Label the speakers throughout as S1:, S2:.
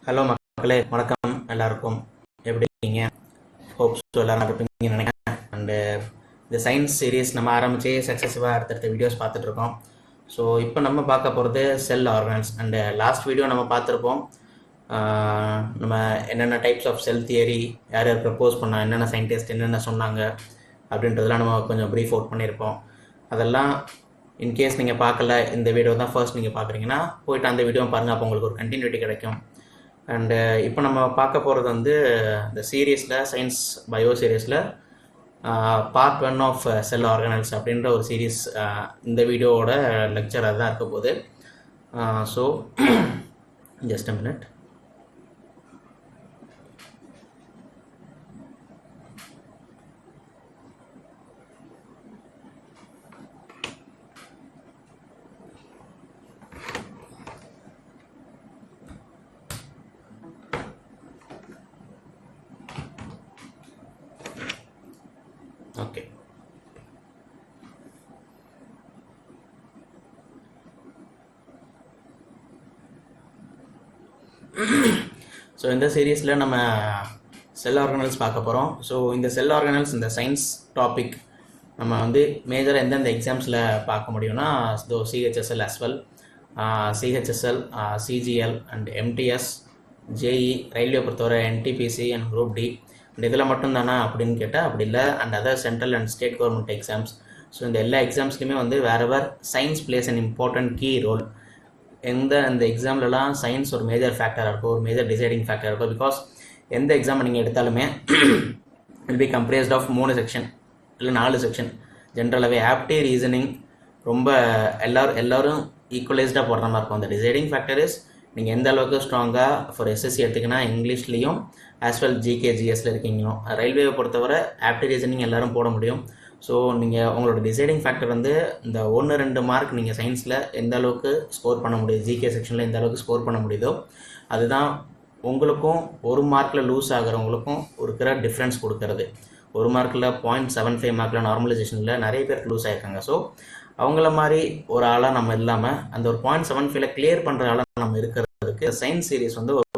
S1: Hello மக்களே, வணக்கம் எல்லாருக்கும். எப்படி இருக்கீங்க? ஹோப்ஸ் எல்லாரும் இருப்பீங்கன்னு நினைக்கிறேன். அண்டு இந்த சயின்ஸ் சீரீஸ் நம்ம ஆரம்பித்து சக்ஸஸிவாக அடுத்தடுத்த வீடியோஸ் பார்த்துட்ருக்கோம். ஸோ இப்போ நம்ம பார்க்க போகிறது செல் ஆர்கன்ஸ். அண்டு லாஸ்ட் வீடியோ நம்ம பார்த்துருப்போம். நம்ம என்னென்ன டைப்ஸ் ஆஃப் செல் தியரி, யார் யார் ப்ரப்போஸ் பண்ணா, என்னென்ன சயின்டிஸ்ட் என்னென்ன சொன்னாங்க அப்படின்றதெல்லாம் நம்ம கொஞ்சம் ப்ரீஃப் அவுட் பண்ணியிருப்போம். அதெல்லாம் இன்கேஸ் நீங்கள் பார்க்கல, இந்த வீடியோ தான் ஃபர்ஸ்ட் நீங்கள் பார்க்குறீங்கன்னா போயிட்டு அந்த வீடியோ பாருங்கள். அப்போ உங்களுக்கு ஒரு கண்டினியூட்டி கிடைக்கும். அண்டு இப்போ நம்ம பார்க்க போகிறது வந்து இந்த சீரீஸில் சயின்ஸ் பயோ சீரீஸில் பார்ட் 1 ஆஃப் செல் ஆர்கனல்ஸ் அப்படின்ற ஒரு சீரீஸ். இந்த வீடியோவோட லெக்சர் அதுதான் இருக்க போகுது. So just a minute. Okay, so இந்த சீரீஸில் நம்ம செல் ஆர்கனல்ஸ் பார்க்க போகிறோம். ஸோ இந்த செல் ஆர்கனல்ஸ், இந்த சயின்ஸ் டாபிக் நம்ம வந்து மேஜராக எந்தெந்த எக்ஸாம்ஸில் பார்க்க முடியும்னா CHSL as, CHSL, CGL and MTS, JE, railway பொறுத்தவரை NTPC and group D. And இதில் மட்டும்தானா அப்படின்னு கேட்டால் அப்படி இல்லை. And other central and state government exams. So இந்த எல்லா எக்ஸாம்ஸ்லையுமே வந்து வேறவர் science plays an important key role. அந்த எக்ஸாம்லலாம் சயின்ஸ் ஒரு மேஜர் ஃபேக்டராக இருக்கும், ஒரு மேஜர் டிசைடிங் ஃபேக்டராக இருக்கும். பிகாஸ் எந்த எக்ஸாம் நீங்கள் எடுத்தாலுமே will be comprised of 3 section இல்லை 4 செக்ஷன். ஜென்ரலாகவே ஆப்டி, ரீசனிங் ரொம்ப எல்லோரும் ஈக்குவலைஸ்டாக போடுற மாதிரி இருக்கும். அந்த டிசைடிங் ஃபேக்டர் இஸ் நீங்கள் எந்த அளவுக்கு ஸ்ட்ராங்காக ஃபார் எஸ்எஸ்சி எடுத்திங்கன்னா இங்கிலீஷ்லேயும் ஆஸ் வெல் ஜிகே ஜிஎஸ்ல இருக்கீங்களோ. ரயில்வேவை பொறுத்தவரை ஆப்டி, ரீசனிங் எல்லோரும் போட முடியும். ஸோ நீங்கள் உங்களோட டிசைடிங் ஃபேக்டர் வந்து இந்த 1-2 மார்க் நீங்கள் சயின்ஸில் எந்த அளவுக்கு ஸ்கோர் பண்ண முடியுது, ஜிகே செக்ஷனில் எந்த அளவுக்கு ஸ்கோர் பண்ண முடியுதோ அதுதான் உங்களுக்கும் 1 மார்க்கில் லூஸ் ஆகிறவங்களுக்கும் இருக்கிற டிஃப்ரென்ஸ் கொடுக்கறது. 1 மார்க்கில் 0.75 மார்க்கில் நார்மலைசேஷனில் நிறைய பேர் லூஸ் ஆகிருக்காங்க. ஸோ அவங்கள மாதிரி ஒரு ஆளாக நம்ம இல்லாமல் அந்த ஒரு 0.75 கிளியர் பண்ணுற ஆளாக நம்ம இருக்கிறதுக்கு சயின்ஸ் சீரீஸ் வந்து ஒரு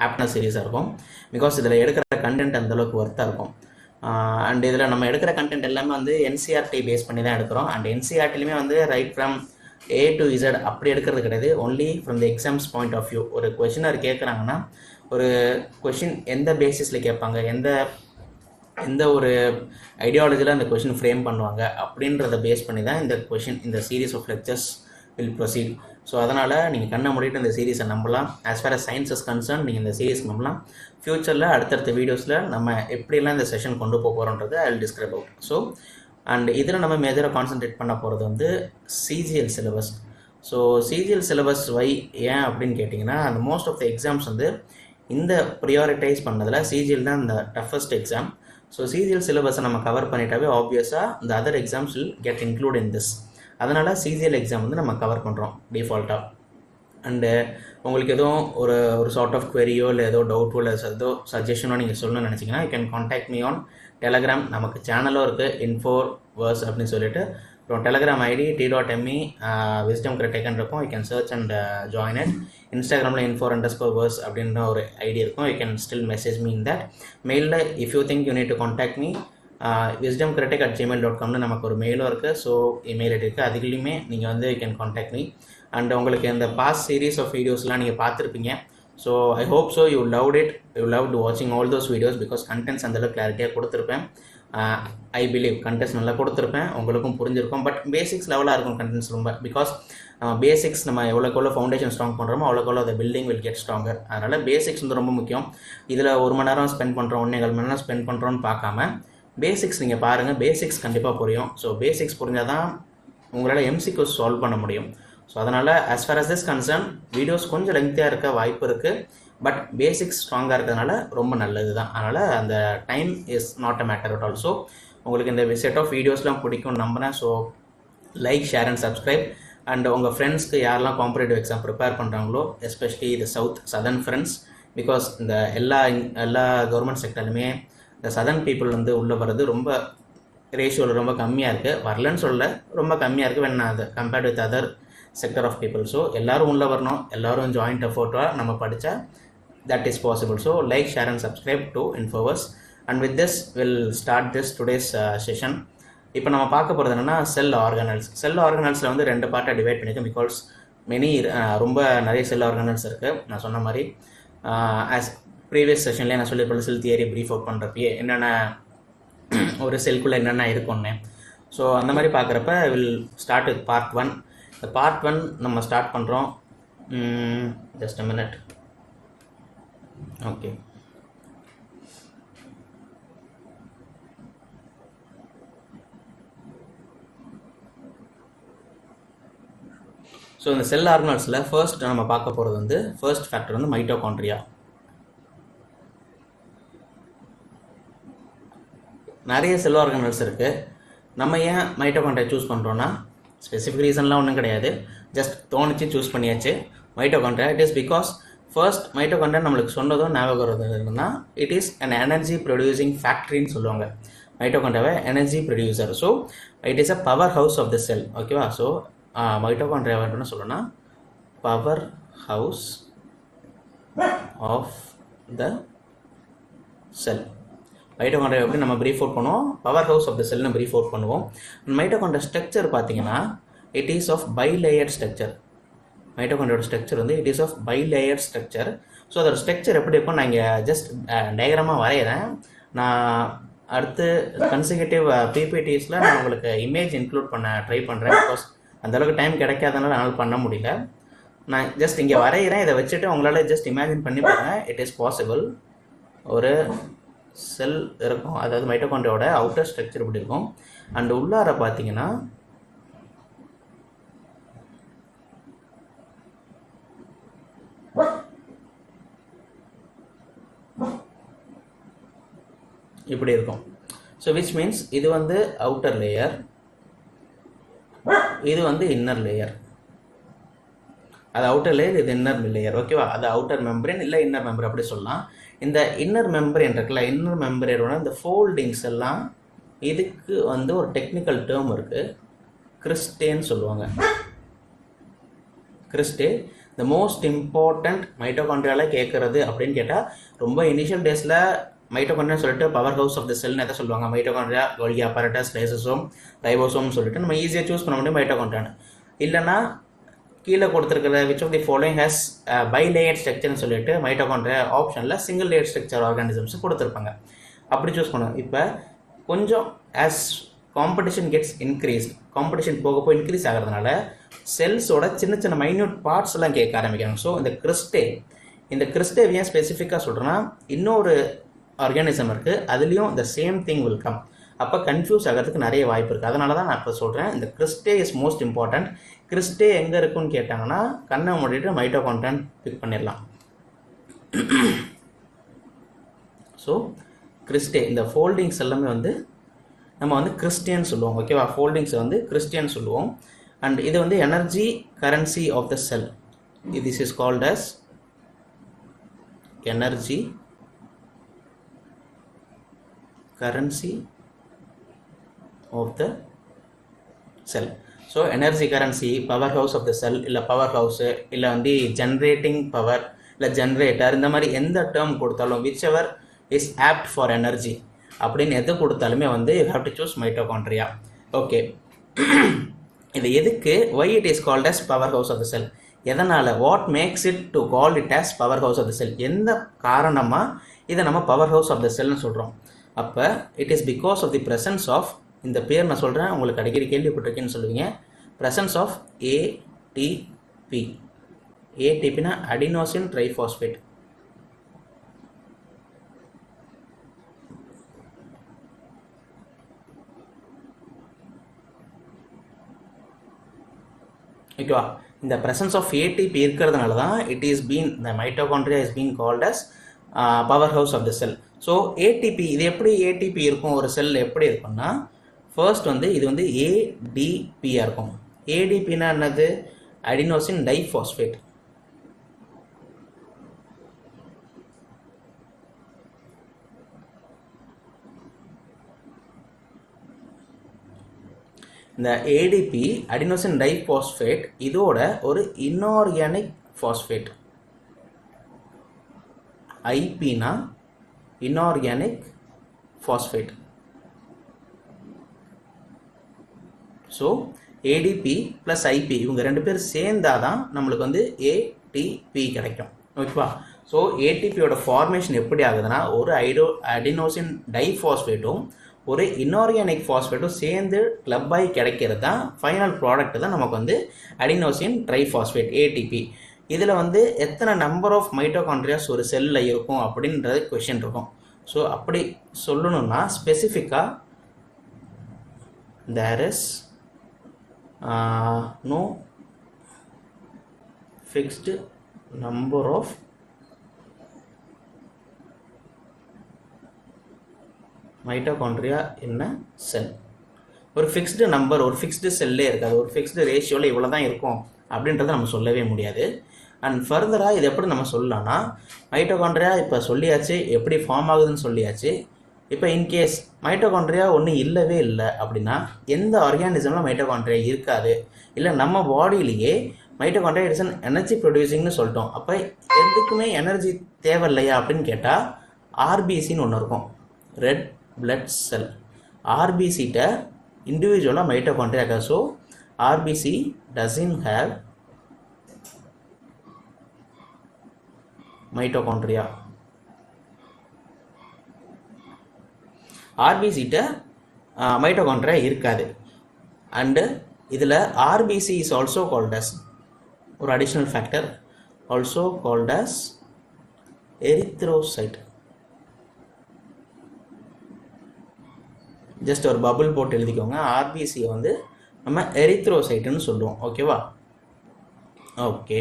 S1: ஆப்ட்னஸ் சீரீஸாக இருக்கும். பிகாஸ் இதில் எடுக்கிற கண்டென்ட் அந்தளவுக்கு ஒர்த்தாக இருக்கும். அண்ட் இதில் நம்ம எடுக்கிற கண்டென்ட் எல்லாமே வந்து என்சிஆர்டி பேஸ் பண்ணி தான் எடுக்கிறோம். அண்ட் என்சிஆர்டிலுமே வந்து right from A to Z அப்படி எடுக்கிறது கிடையாது. Only from the exams point of view. ஒரு கொஷினர் கேட்குறாங்கன்னா ஒரு கொஷின் எந்த பேசிஸில் கேட்பாங்க, எந்த ஒரு ஐடியாலஜியில் அந்த கொஷின் ஃப்ரேம் பண்ணுவாங்க அப்படின்றத பேஸ் பண்ணி தான் இந்த கொஷின், இந்த series of lectures will proceed. So அதனால் நீங்கள் கண்ணை மூடிட்டு இந்த சீரீஸை நம்பலாம். As far as science is concern நீங்கள் இந்த சீரீஸ் நம்பலாம். ஃப்யூச்சரில் அடுத்தடுத்த வீடியோஸில் நம்ம எப்படிலாம் இந்த செஷன் கொண்டு போக போகிறோன்றது I will describe out. So and இதில் நம்ம மேஜராக கான்சன்ட்ரேட் பண்ண போகிறது வந்து CGL syllabus. So CGL syllabus ஏன் அப்படின்னு கேட்டிங்கன்னா, அந்த மோஸ்ட் ஆஃப் த எக்ஸாம்ஸ் வந்து இந்த ப்ரியாரிட்டைஸ் பண்ணதில் சிஜிஎல் தான் இந்த டஃபஸ்ட் எக்ஸாம். ஸோ சிஜிஎல் சிலபஸை நம்ம கவர் பண்ணிட்டாவே ஆப்வியஸாக இந்த other exams will get include in this. அதனால் சிஜிஎல் எக்ஸாம் வந்து நம்ம கவர் பண்ணுறோம் டிஃபால்ட்டாக. அண்டு உங்களுக்கு எதுவும் ஒரு சார்ட் ஆஃப் queryயோ இல்லை ஏதோ டவுட்டோ இல்லை ஏதோ சஜஷனோ நீங்கள் சொல்லணும்னு நினச்சிங்கன்னா you can contact me on Telegram. நமக்கு சேனலும் இருக்குது, info-verse அப்படின்னு சொல்லிட்டு. அப்புறம் Telegram ID t.me wisdom critic இருக்கும். You can search and join it. இன்ஸ்டாகிராமில் info_verse அப்படின்ற ஒரு ஐடி இருக்கும். You can still message me in that. மெயிலில் if you think you need to contact me wisdomcritic@gmail.com நமக்கு ஒரு மெயிலும் இருக்குது. ஸோ இமெயில் ஐடி இருக்குது. அதுலேயுமே நீங்கள் வந்து you can contact me. And உங்களுக்கு இந்த பாஸ்ட் சீரீஸ் ஆஃப் வீடியோஸ்லாம் நீங்கள் பார்த்துருப்பீங்க. So I hope so you loved வாட்சிங் all those videos. Because contents அந்தளவுக்கு கிளாரிட்டியாக கொடுத்துருப்பேன். ஐ பிலீவ் கண்டென்ட்ஸ் நல்லா கொடுத்துருப்பேன், உங்களுக்கும் புரிஞ்சிருக்கும். பட் பேசிக்ஸ் லெவலாக இருக்கும் கண்டென்ட்ஸ் ரொம்ப. பிகாஸ் பேசிக்ஸ் நம்ம எவ்வளோக்கு ஃபவுண்டேஷன் ஸ்ட்ராங் பண்ணுறோமோ அவ்வளோக்கு அந்த பில்டிங் வில் கெட் ஸ்ட்ராங்கர். அதனால் பேசிக்ஸ் வந்து ரொம்ப முக்கியம். இதில் 1 மணி நேரம் ஸ்பெண்ட் பண்ணுறோம், 1.25 மணி நேரம் ஸ்பெண்ட் பண்ணுறோன்னு பார்க்காம பேசிக்ஸ் நீங்கள் பாருங்கள். பேசிக்ஸ் கண்டிப்பாக புரியும். ஸோ பேசிக்ஸ் புரிஞ்சால் தான் உங்களால் எம்சிக்யூஸ் சால்வ் பண்ண முடியும். ஸோ அதனால் as far as this concern videos கொஞ்சம் லெங்க்த்தியாக இருக்க வாய்ப்பு இருக்குது. பட் பேசிக்ஸ் ஸ்ட்ராங்காக இருக்கிறதுனால ரொம்ப நல்லது தான். அதனால் அந்த time is not a matter at all. So உங்களுக்கு இந்த செட் ஆஃப் வீடியோஸ்லாம் பிடிக்கும்னு நம்புகிறேன். So like, share and subscribe. And உங்கள் ஃப்ரெண்ட்ஸ்க்கு யாரெல்லாம் காம்படேட்டிவ் எக்ஸாம் ப்ரிப்பேர் பண்ணுறாங்களோ, எஸ்பெஷலி இந்த சதர்ன் ஃப்ரெண்ட்ஸ். பிகாஸ் இந்த எல்லா கவர்மெண்ட் செக்டர்லையுமே இந்த சதர்ன் பீப்புள் வந்து உள்ளே வர்றது ரொம்ப ரேஷியோவில் ரொம்ப கம்மியாக இருக்குது. வரலன்னு சொல்ல, ரொம்ப கம்மியாக இருக்குது when அது compared with other sector of people. So எல்லோரும் உள்ளே வரணும், எல்லோரும் ஜாயிண்ட் எஃபோர்ட்டாக நம்ம படித்தா that is possible. So like, share and subscribe to Infoverse. And with this we'll start this today's session. இப்போ நம்ம பார்க்க போகிறது என்னென்னா செல் ஆர்கனல்ஸ். செல் ஆர்கனல்ஸில் வந்து 2 பார்ட்டாக டிவைட் பண்ணியிருக்கேன். பிகாஸ் ரொம்ப நிறைய செல் ஆர்கனல்ஸ் இருக்குது. நான் சொன்ன மாதிரி ஆஸ் ப்ரீவியஸ் செஷன்லேயே நான் சொல்லியிருப்பேன், செல் தியரி ப்ரீஃப் அவுட் பண்ணுறப்பயே என்னென்ன ஒரு செல்குள்ளே என்னென்ன இருக்கும்னு. ஸோ அந்த மாதிரி பார்க்குறப்ப வில் ஸ்டார்ட் வித் பார்ட் 1. இந்த பார்ட் 1 நம்ம ஸ்டார்ட் பண்ணுறோம். Just a minute. Okay, so இந்த செல் ஆர்கனல்ஸில் ஃபர்ஸ்ட் நம்ம பார்க்க போகிறது வந்து ஃபர்ஸ்ட் ஃபேக்டர் வந்து மைட்டோகாண்ட்ரியா. நிறைய செல் ஆர்கனல்ஸ் இருக்குது. நம்ம ஏன் மைட்டோகாண்ட்ரியா சூஸ் பண்ணுறோன்னா ஸ்பெசிஃபிக் ரீசன்லாம் ஒன்றும் கிடையாது, ஜஸ்ட் தோணிச்சு சூஸ் பண்ணியாச்சு mitochondria. It is because first mitochondria நம்மளுக்கு சொன்னதும் ஞாபகம் என்னன்னா it is an energy producing ஃபேக்ட்ரின்னு சொல்லுவாங்க. மைட்டோகாண்ட்ரியாவை energy producer. So it is a power house of the cell. ஓகேவா? ஸோ மைட்டோகாண்ட்ரியா என்ன சொல்லணும்னா power house of the cell. Mitochondria எப்படி நம்ம ப்ரீஃப் அவுட் பண்ணுவோம், பவர் ஹவுஸ் ஆஃப் த செல்னு ப்ரீஃப் அவுட் பண்ணுவோம். மைட்டோகாண்ட்ரியா ஸ்ட்ரக்சர் பார்த்தீங்கன்னா it is of bilayer structure. மைட்டோகாண்ட்ரியோட ஸ்ட்ரக்சர் வந்து it is of bilayer structure. So அதோட ஸ்ட்ரக்சர் எப்படி இருக்கும் நான் இங்கே ஜஸ்ட் டயக்ராமாக வரைகிறேன். நான் அடுத்து கன்சிகூட்டிவ் பிபிடிஸில் நான் உங்களுக்கு இமேஜ் இன்க்ளூட் பண்ண ட்ரை பண்ணுறேன். பிகாஸ் அந்தளவுக்கு டைம் கிடைக்காதனால என்னால் பண்ண முடியல. நான் ஜஸ்ட் இங்கே வரைகிறேன். இதை வச்சுட்டு உங்களால் ஜஸ்ட் இமேஜின் பண்ணி பாருங்கள். It is possible. ஒரு செல் இருக்கும், அதாவது மைட்டோகாண்ட்ரியாவோட அவுட்டர் ஸ்ட்ரக்சர் இப்படி இருக்கும். அண்ட் உள்ளார பார்த்தீங்கன்னா இப்படி இருக்கும். ஸோ விச் மீன்ஸ் இது வந்து அவுட்டர் லேயர், இது வந்து இன்னர் லேயர். அது அவுட்டர் லேயர், இது இன்னர் லேயர். ஓகேவா? அது அவுட்டர் மெம்பரேன் இல்லை இன்னர் மெம்பர் அப்படி சொல்லலாம். இந்த இன்னர் மெம்பரேன் இருக்குல்ல, இன்னர் மெம்பரேனோட இந்த ஃபோல்டிங்ஸ் எல்லாம் இதுக்கு வந்து ஒரு டெக்னிக்கல் டேர்ம் இருக்குது, கிறிஸ்டேன்னு சொல்லுவாங்க. கிறிஸ்டே த மோஸ்ட் இம்பார்ட்டண்ட் மைட்டோகாண்ட்ரியாவில் கேட்குறது அப்படின்னு கேட்டால் ரொம்ப இனிஷியல் டேஸில் மைட்டோகாண்ட்ரியா சொல்லிட்டு பவர் ஹவுஸ் ஆஃப் த செல்னு எதை சொல்லுவாங்க, மைட்டோகாண்ட்ரியா, கோல்கி அப்பரேட்டஸ், லைசோசோம், ரைபோசோம் சொல்லிட்டு நம்ம ஈஸியாக சூஸ் பண்ண முடியும் மைட்டோகாண்ட்ரியான்னு. இல்லைனா கீழே கொடுத்துருக்கிற which of the following has bilayer ஸ்ட்ரக்சர்னு சொல்லிட்டு மைட்டோகாண்ட்ரியா ஆப்ஷனில் சிங்கிள் லேயர் ஸ்ட்ரக்சர் ஆர்கானிசம்ஸ் கொடுத்துருப்பாங்க. அப்படி சூஸ் பண்ணணும். இப்போ கொஞ்சம் as competition gets increase, competition போக போய் இன்க்ரீஸ் ஆகிறதுனால செல்ஸோட சின்ன சின்ன மைன்யூட் பார்ட்ஸ் எல்லாம் கேட்க ஆரம்பிக்கிறாங்க. ஸோ இந்த கிறிஸ்டே ஏன் ஸ்பெசிஃபிக்காக சொல்கிறேன்னா இன்னொரு ஆர்கானிசம் இருக்குது, அதுலேயும் இந்த சேம் திங் வில் கம். அப்போ கன்ஃபியூஸ் ஆகிறதுக்கு நிறைய வாய்ப்பு இருக்குது. அதனால தான் நான் இப்போ சொல்கிறேன் இந்த cristae is most important. Cristae எங்கே இருக்குன்னு கேட்டாங்கன்னா கண்ணை மூடிட்டு மைட்டோகாண்ட்ரியா பிக் பண்ணிடலாம். ஸோ கிறிஸ்டே இந்த ஃபோல்டிங்ஸ் எல்லாமே வந்து நம்ம வந்து கிறிஸ்டியன் சொல்லுவோம். ஓகேவா? ஃபோல்டிங்ஸை வந்து கிறிஸ்டியன் சொல்லுவோம். அண்ட் இது வந்து energy currency of the cell. This is called as energy currency of the cell. So energy currency, power house of the cell இல்லை power house இல்லை வந்து generating power இல்லை generator, இந்த மாதிரி எந்த term கொடுத்தாலும் whichever is apt for energy அப்படின்னு எது கொடுத்தாலுமே வந்து you have to choose mitochondria. Okay, இது எதுக்கு, why it is called as power house of the cell, எதனால், what makes it to call it as power house of the cell, எந்த காரணமாக இதை நம்ம power house of the cellனு சொல்கிறோம். அப்போ it is because of the presence of, இந்த பேர் நான் சொல்கிறேன் உங்களுக்கு அடிக்கடி கேள்விப்பட்டிருக்கேன்னு சொல்லுவீங்க, ப்ரெசன்ஸ் ஆஃப் ஏடிபி. ஏடிபினா அடினோசின் ட்ரைஃபாஸ்பேட். ஓகேவா? இந்த ப்ரெசன்ஸ் ஆஃப் ஏடிபி இருக்கிறதுனால தான் it is been the mitochondria is been called as power house of the cell. So ATP, இது எப்படி ஏடிபி இருக்கும் ஒரு செல் எப்படி இருக்கும்னா, ஃபர்ஸ்ட் வந்து இது வந்து ஏடிபியாக இருக்கும். ஏடிபின்னா என்னது, அடினோசின் டைஃபாஸ்பேட். இந்த ஏடிபி அடினோசின் டைபாஸ்பேட் இதோட ஒரு இன்ஆர்கானிக் பாஸ்பேட். ஐபினா inorganic phosphate. So ATP plus IP இவங்க ரெண்டு பேர் சேர்ந்தாதான் நம்மளுக்கு வந்து ஏடிபி கிடைக்கும். ஓகேவா? ஸோ ஏடிபியோட ஃபார்மேஷன் எப்படி ஆகுதுன்னா ஒரு அடினோசின் டைஃபாஸ்பேட்டும் ஒரு இன்ஆர்கானிக் ஃபாஸ்பேட்டும் சேர்ந்து கிளப் ஆகி கிடைக்கிறது தான் ஃபைனல் ப்ராடக்ட் தான் நமக்கு வந்து அடினோசின் ட்ரைஃபாஸ்பேட் ஏடிபி. இதில் வந்து எத்தனை நம்பர் ஆஃப் மைட்டோகாண்ட்ரியாஸ் ஒரு செல்லில் இருக்கும் அப்படின்றது கொஷின் இருக்கும். ஸோ அப்படி சொல்லணும்னா ஸ்பெசிஃபிக்காக there is no fixed number of mitochondria in a cell. ஒரு ஃபிக்ஸ்டு நம்பர் ஒரு ஃபிக்ஸ்டு செல்லே இருக்காது, ஒரு ஃபிக்ஸ்டு ரேஷியோவில் இவ்வளோ தான் இருக்கும் அப்படின்றத நம்ம சொல்லவே முடியாது. அண்ட் ஃபர்தராக இது எப்படி நம்ம சொல்லலாம்னா மைட்டோகாண்ட்ரியா இப்போ சொல்லியாச்சு, எப்படி ஃபார்ம் ஆகுதுன்னு சொல்லியாச்சு. இப்போ இன்கேஸ் மைட்டோகாண்ட்ரியா ஒன்றும் இல்லவே இல்லை அப்படின்னா எந்த ஆர்கானிசமில் மைட்டோகாண்ட்ரியா இருக்காது, இல்லை நம்ம பாடியிலேயே மைட்டோகாண்ட்ரியா இட்ஸ் அன் எனர்ஜி ப்ரொடியூசிங்னு சொல்லிட்டோம். அப்போ எதுக்குமே எனர்ஜி தேவையில்லையா அப்படின்னு கேட்டால் ஆர்பிசின்னு ஒன்று இருக்கும், ரெட் பிளட் செல். ஆர்பிசிட்ட இண்டிவிஜுவலாக மைட்டோகாண்ட்ரியா இருக்காது. So RBC doesn't have mitochondria. ஆர்பிசிட்ட மைட்டோகாண்ட்ரியா இருக்காது. அண்டு இதில் RBC is also called as ஒரு additional factor also called as erythrocyte. Just ஒரு பபுள் போட்டு எழுதிக்கோங்க. ஆர்பிசியை வந்து நம்ம எரித்ரோசைட்டுன்னு சொல்லுவோம். ஓகேவா? ஓகே.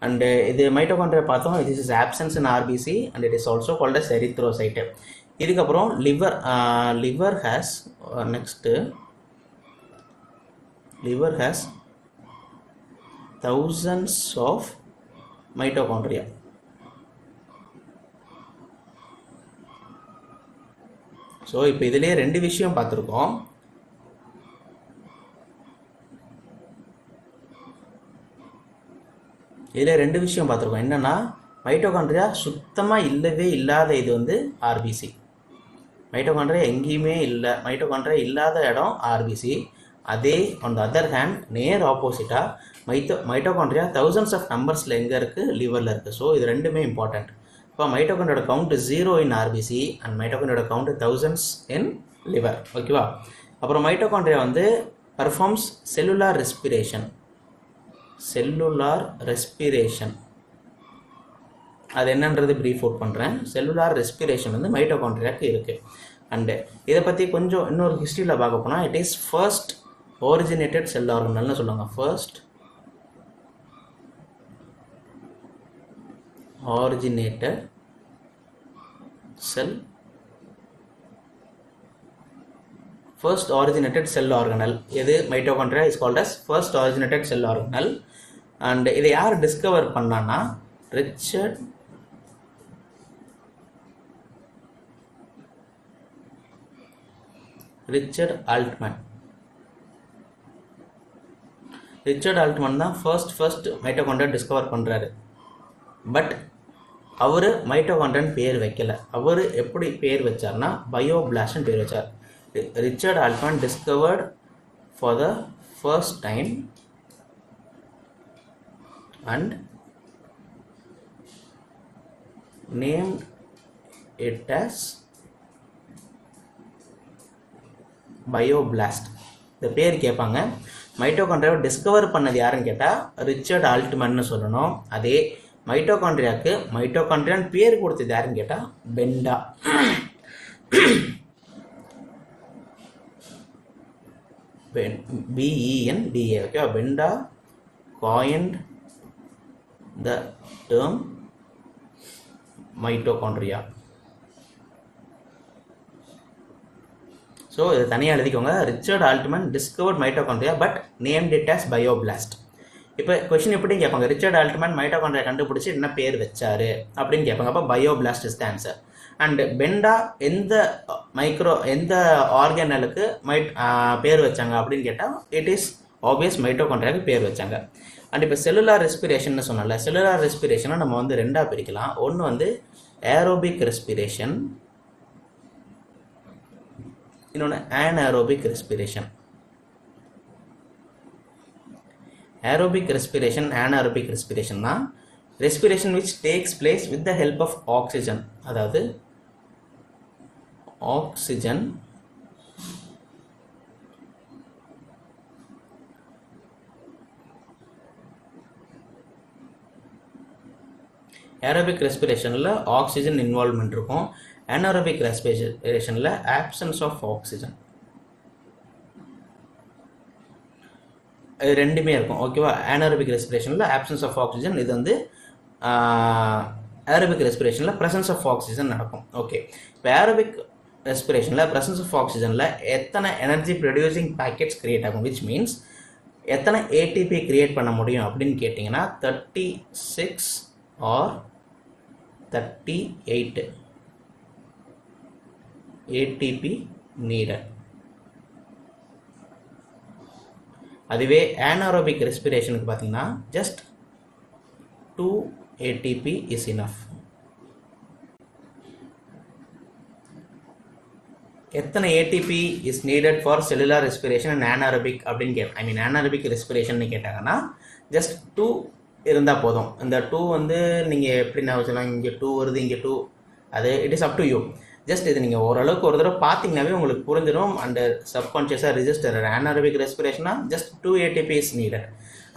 S1: அண்டு இது மைட்டோகாண்ட்ரியா பார்த்தோம். It is absence in RBC and it is also called as erythrocyte. இதுக்கப்புறம் liver has next liver has thousands of mitochondria. So இப்போ இதிலே ரெண்டு விஷயம் பார்த்துருக்கோம். என்னென்னா மைட்டோகாண்ட்ரியா சுத்தமாக இல்லவே இல்லாத இது வந்து ஆர்பிசி. மைட்டோகாண்ட்ரியா எங்கேயுமே இல்லை, மைட்டோகாண்ட்ரியா இல்லாத இடம் ஆர்பிசி. அதே ஆன் த அதர் ஹேண்ட் நேர் ஆப்போசிட்டாக மைட்டோகாண்ட்ரியா தௌசண்ட்ஸ் ஆஃப் நம்பர்ஸில் எங்கே இருக்குது, லிவரில் இருக்குது. ஸோ இது ரெண்டுமே இம்பார்ட்டண்ட். இப்போ மைட்டோகாண்ட்ரியோட கவுண்ட் 0 இன் ஆர்பிசி அண்ட் மைட்டோகாண்ட்ரியோட கவுண்ட் தௌசண்ட்ஸ் இன் லிவர். ஓகேவா? அப்புறம் மைட்டோகாண்ட்ரியா வந்து பர்ஃபார்ம்ஸ் செல்லுலார் ரெஸ்பிரேஷன். அது என்னன்றது ப்ரீஃப் அவுட் பண்ணுறேன். செல்லுலார் ரெஸ்பிரேஷன் வந்து மைட்டோகாண்ட்ரியாவுக்கு இருக்குது. அண்டு இதை பற்றி கொஞ்சம் இன்னொரு ஹிஸ்ட்ரியில் பார்க்க போனால் it is first originated cell ஆர்கனல்னு சொல்லுவாங்க. ஃபர்ஸ்ட் originated செல் ஆர்கனல் எது? Mitochondria is called as first originated cell organelle. And இதை யார் டிஸ்கவர் பண்ணான்னா ரிச்சர்ட் ஆல்ட்மன் தான் ஃபர்ஸ்ட் மைட்டோகாண்ட்ரியா டிஸ்கவர் பண்ணுறாரு. பட் அவர் மைட்டோகாண்ட்ரியான்னு பேர் வைக்கல. அவர் எப்படி பேர் வச்சார்னா பயோபிளாஸ்ட்னு பேர் வச்சார். Richard Altmann discovered for the first time and named it as bioblast. இந்த பேர் கேட்பாங்க. மைட்டோகாண்ட்ரியாவை டிஸ்கவர் பண்ணது யாருன்னு கேட்டால் ரிச்சர்ட் ஆல்ட்மன்னு சொல்லணும். அதே மைட்டோகாண்ட்ரியாவுக்கு மைட்டோகாண்ட்ரியான்னு பேர் கொடுத்தது யாருன்னு கேட்டால் Benda. BENDA. Okay, Benda coined the term mitochondria. So இதை தனியாக எழுதிக்கோங்க. Richard Altmann discovered mitochondria but named it as bioplast. இப்போ கொஸ்டின் எப்படி கேட்பாங்க? ரிச்சர்ட் ஆல்ட்மன் மைட்டோகாண்ட்ரியா கண்டுபிடிச்சி என்ன பேர் வச்சாரு அப்படின்னு கேட்பாங்க. அப்போ பயோபிளாஸ்ட் இஸ் த ஆன்சர். அண்ட் பெண்டா எந்த ஆர்கனலுக்கு பேர் வச்சாங்க அப்படின்னு கேட்டால் இட் இஸ் ஆப்வியஸ் மைட்டோகாண்ட்ரியாவுக்கு பேர் வச்சாங்க. அண்ட் இப்போ செல்லுலார் ரெஸ்பிரேஷன் சொன்னால, செல்லுலார் ரெஸ்பிரேஷனை நம்ம வந்து ரெண்டாக பிரிக்கலாம். ஒன்று வந்து ஏரோபிக் ரெஸ்பிரேஷன், இன்னொன்று anaerobic respiration. Aerobic respiration, anaerobic respiration na respiration which takes place with the help of oxygen. அதாவது oxygen aerobic respirationல oxygen involvement இருக்கும். anaerobic respirationல absence of oxygen. இது ரெண்டுமே இருக்கும். ஓகேவா? anaerobic respirationல absence of oxygen, இது வந்து aerobic respirationல presence of oxygen நடக்கும். Okay, இப்போ aerobic respirationல presence of oxygenல எத்தனை எனர்ஜி ப்ரொடியூசிங் பேக்கெட்ஸ் கிரியேட் ஆகும், which means எத்தனை ATP கிரியேட் பண்ண முடியும் அப்படின்னு கேட்டிங்கன்னா 36 or 38 ATP needed. அதுவே anaerobic ரெஸ்பிரேஷனுக்கு பார்த்தீங்கன்னா just 2 ATP is enough. எத்தனை ATP is needed for cellular respiration and anaerobic அப்படின்னு anaerobic ரெஸ்பிரேஷன் கேட்டாங்கன்னா just 2 இருந்தால் போதும். இந்த 2 வந்து நீங்கள் எப்படி நான் சொல்லலாம், இங்கே 2 வருது, இங்கே 2, அது it is up to you. Just இது நீங்கள் ஓரளவுக்கு ஒரு தடவை பார்த்தீங்கன்னாவே உங்களுக்கு புரிஞ்சிடும். அண்ட் சப்கான்ஷியஸாக ரிஜிஸ்டர் anaerobic ரெஸ்பிரேஷனா ஜஸ்ட் 2 ATP is needed.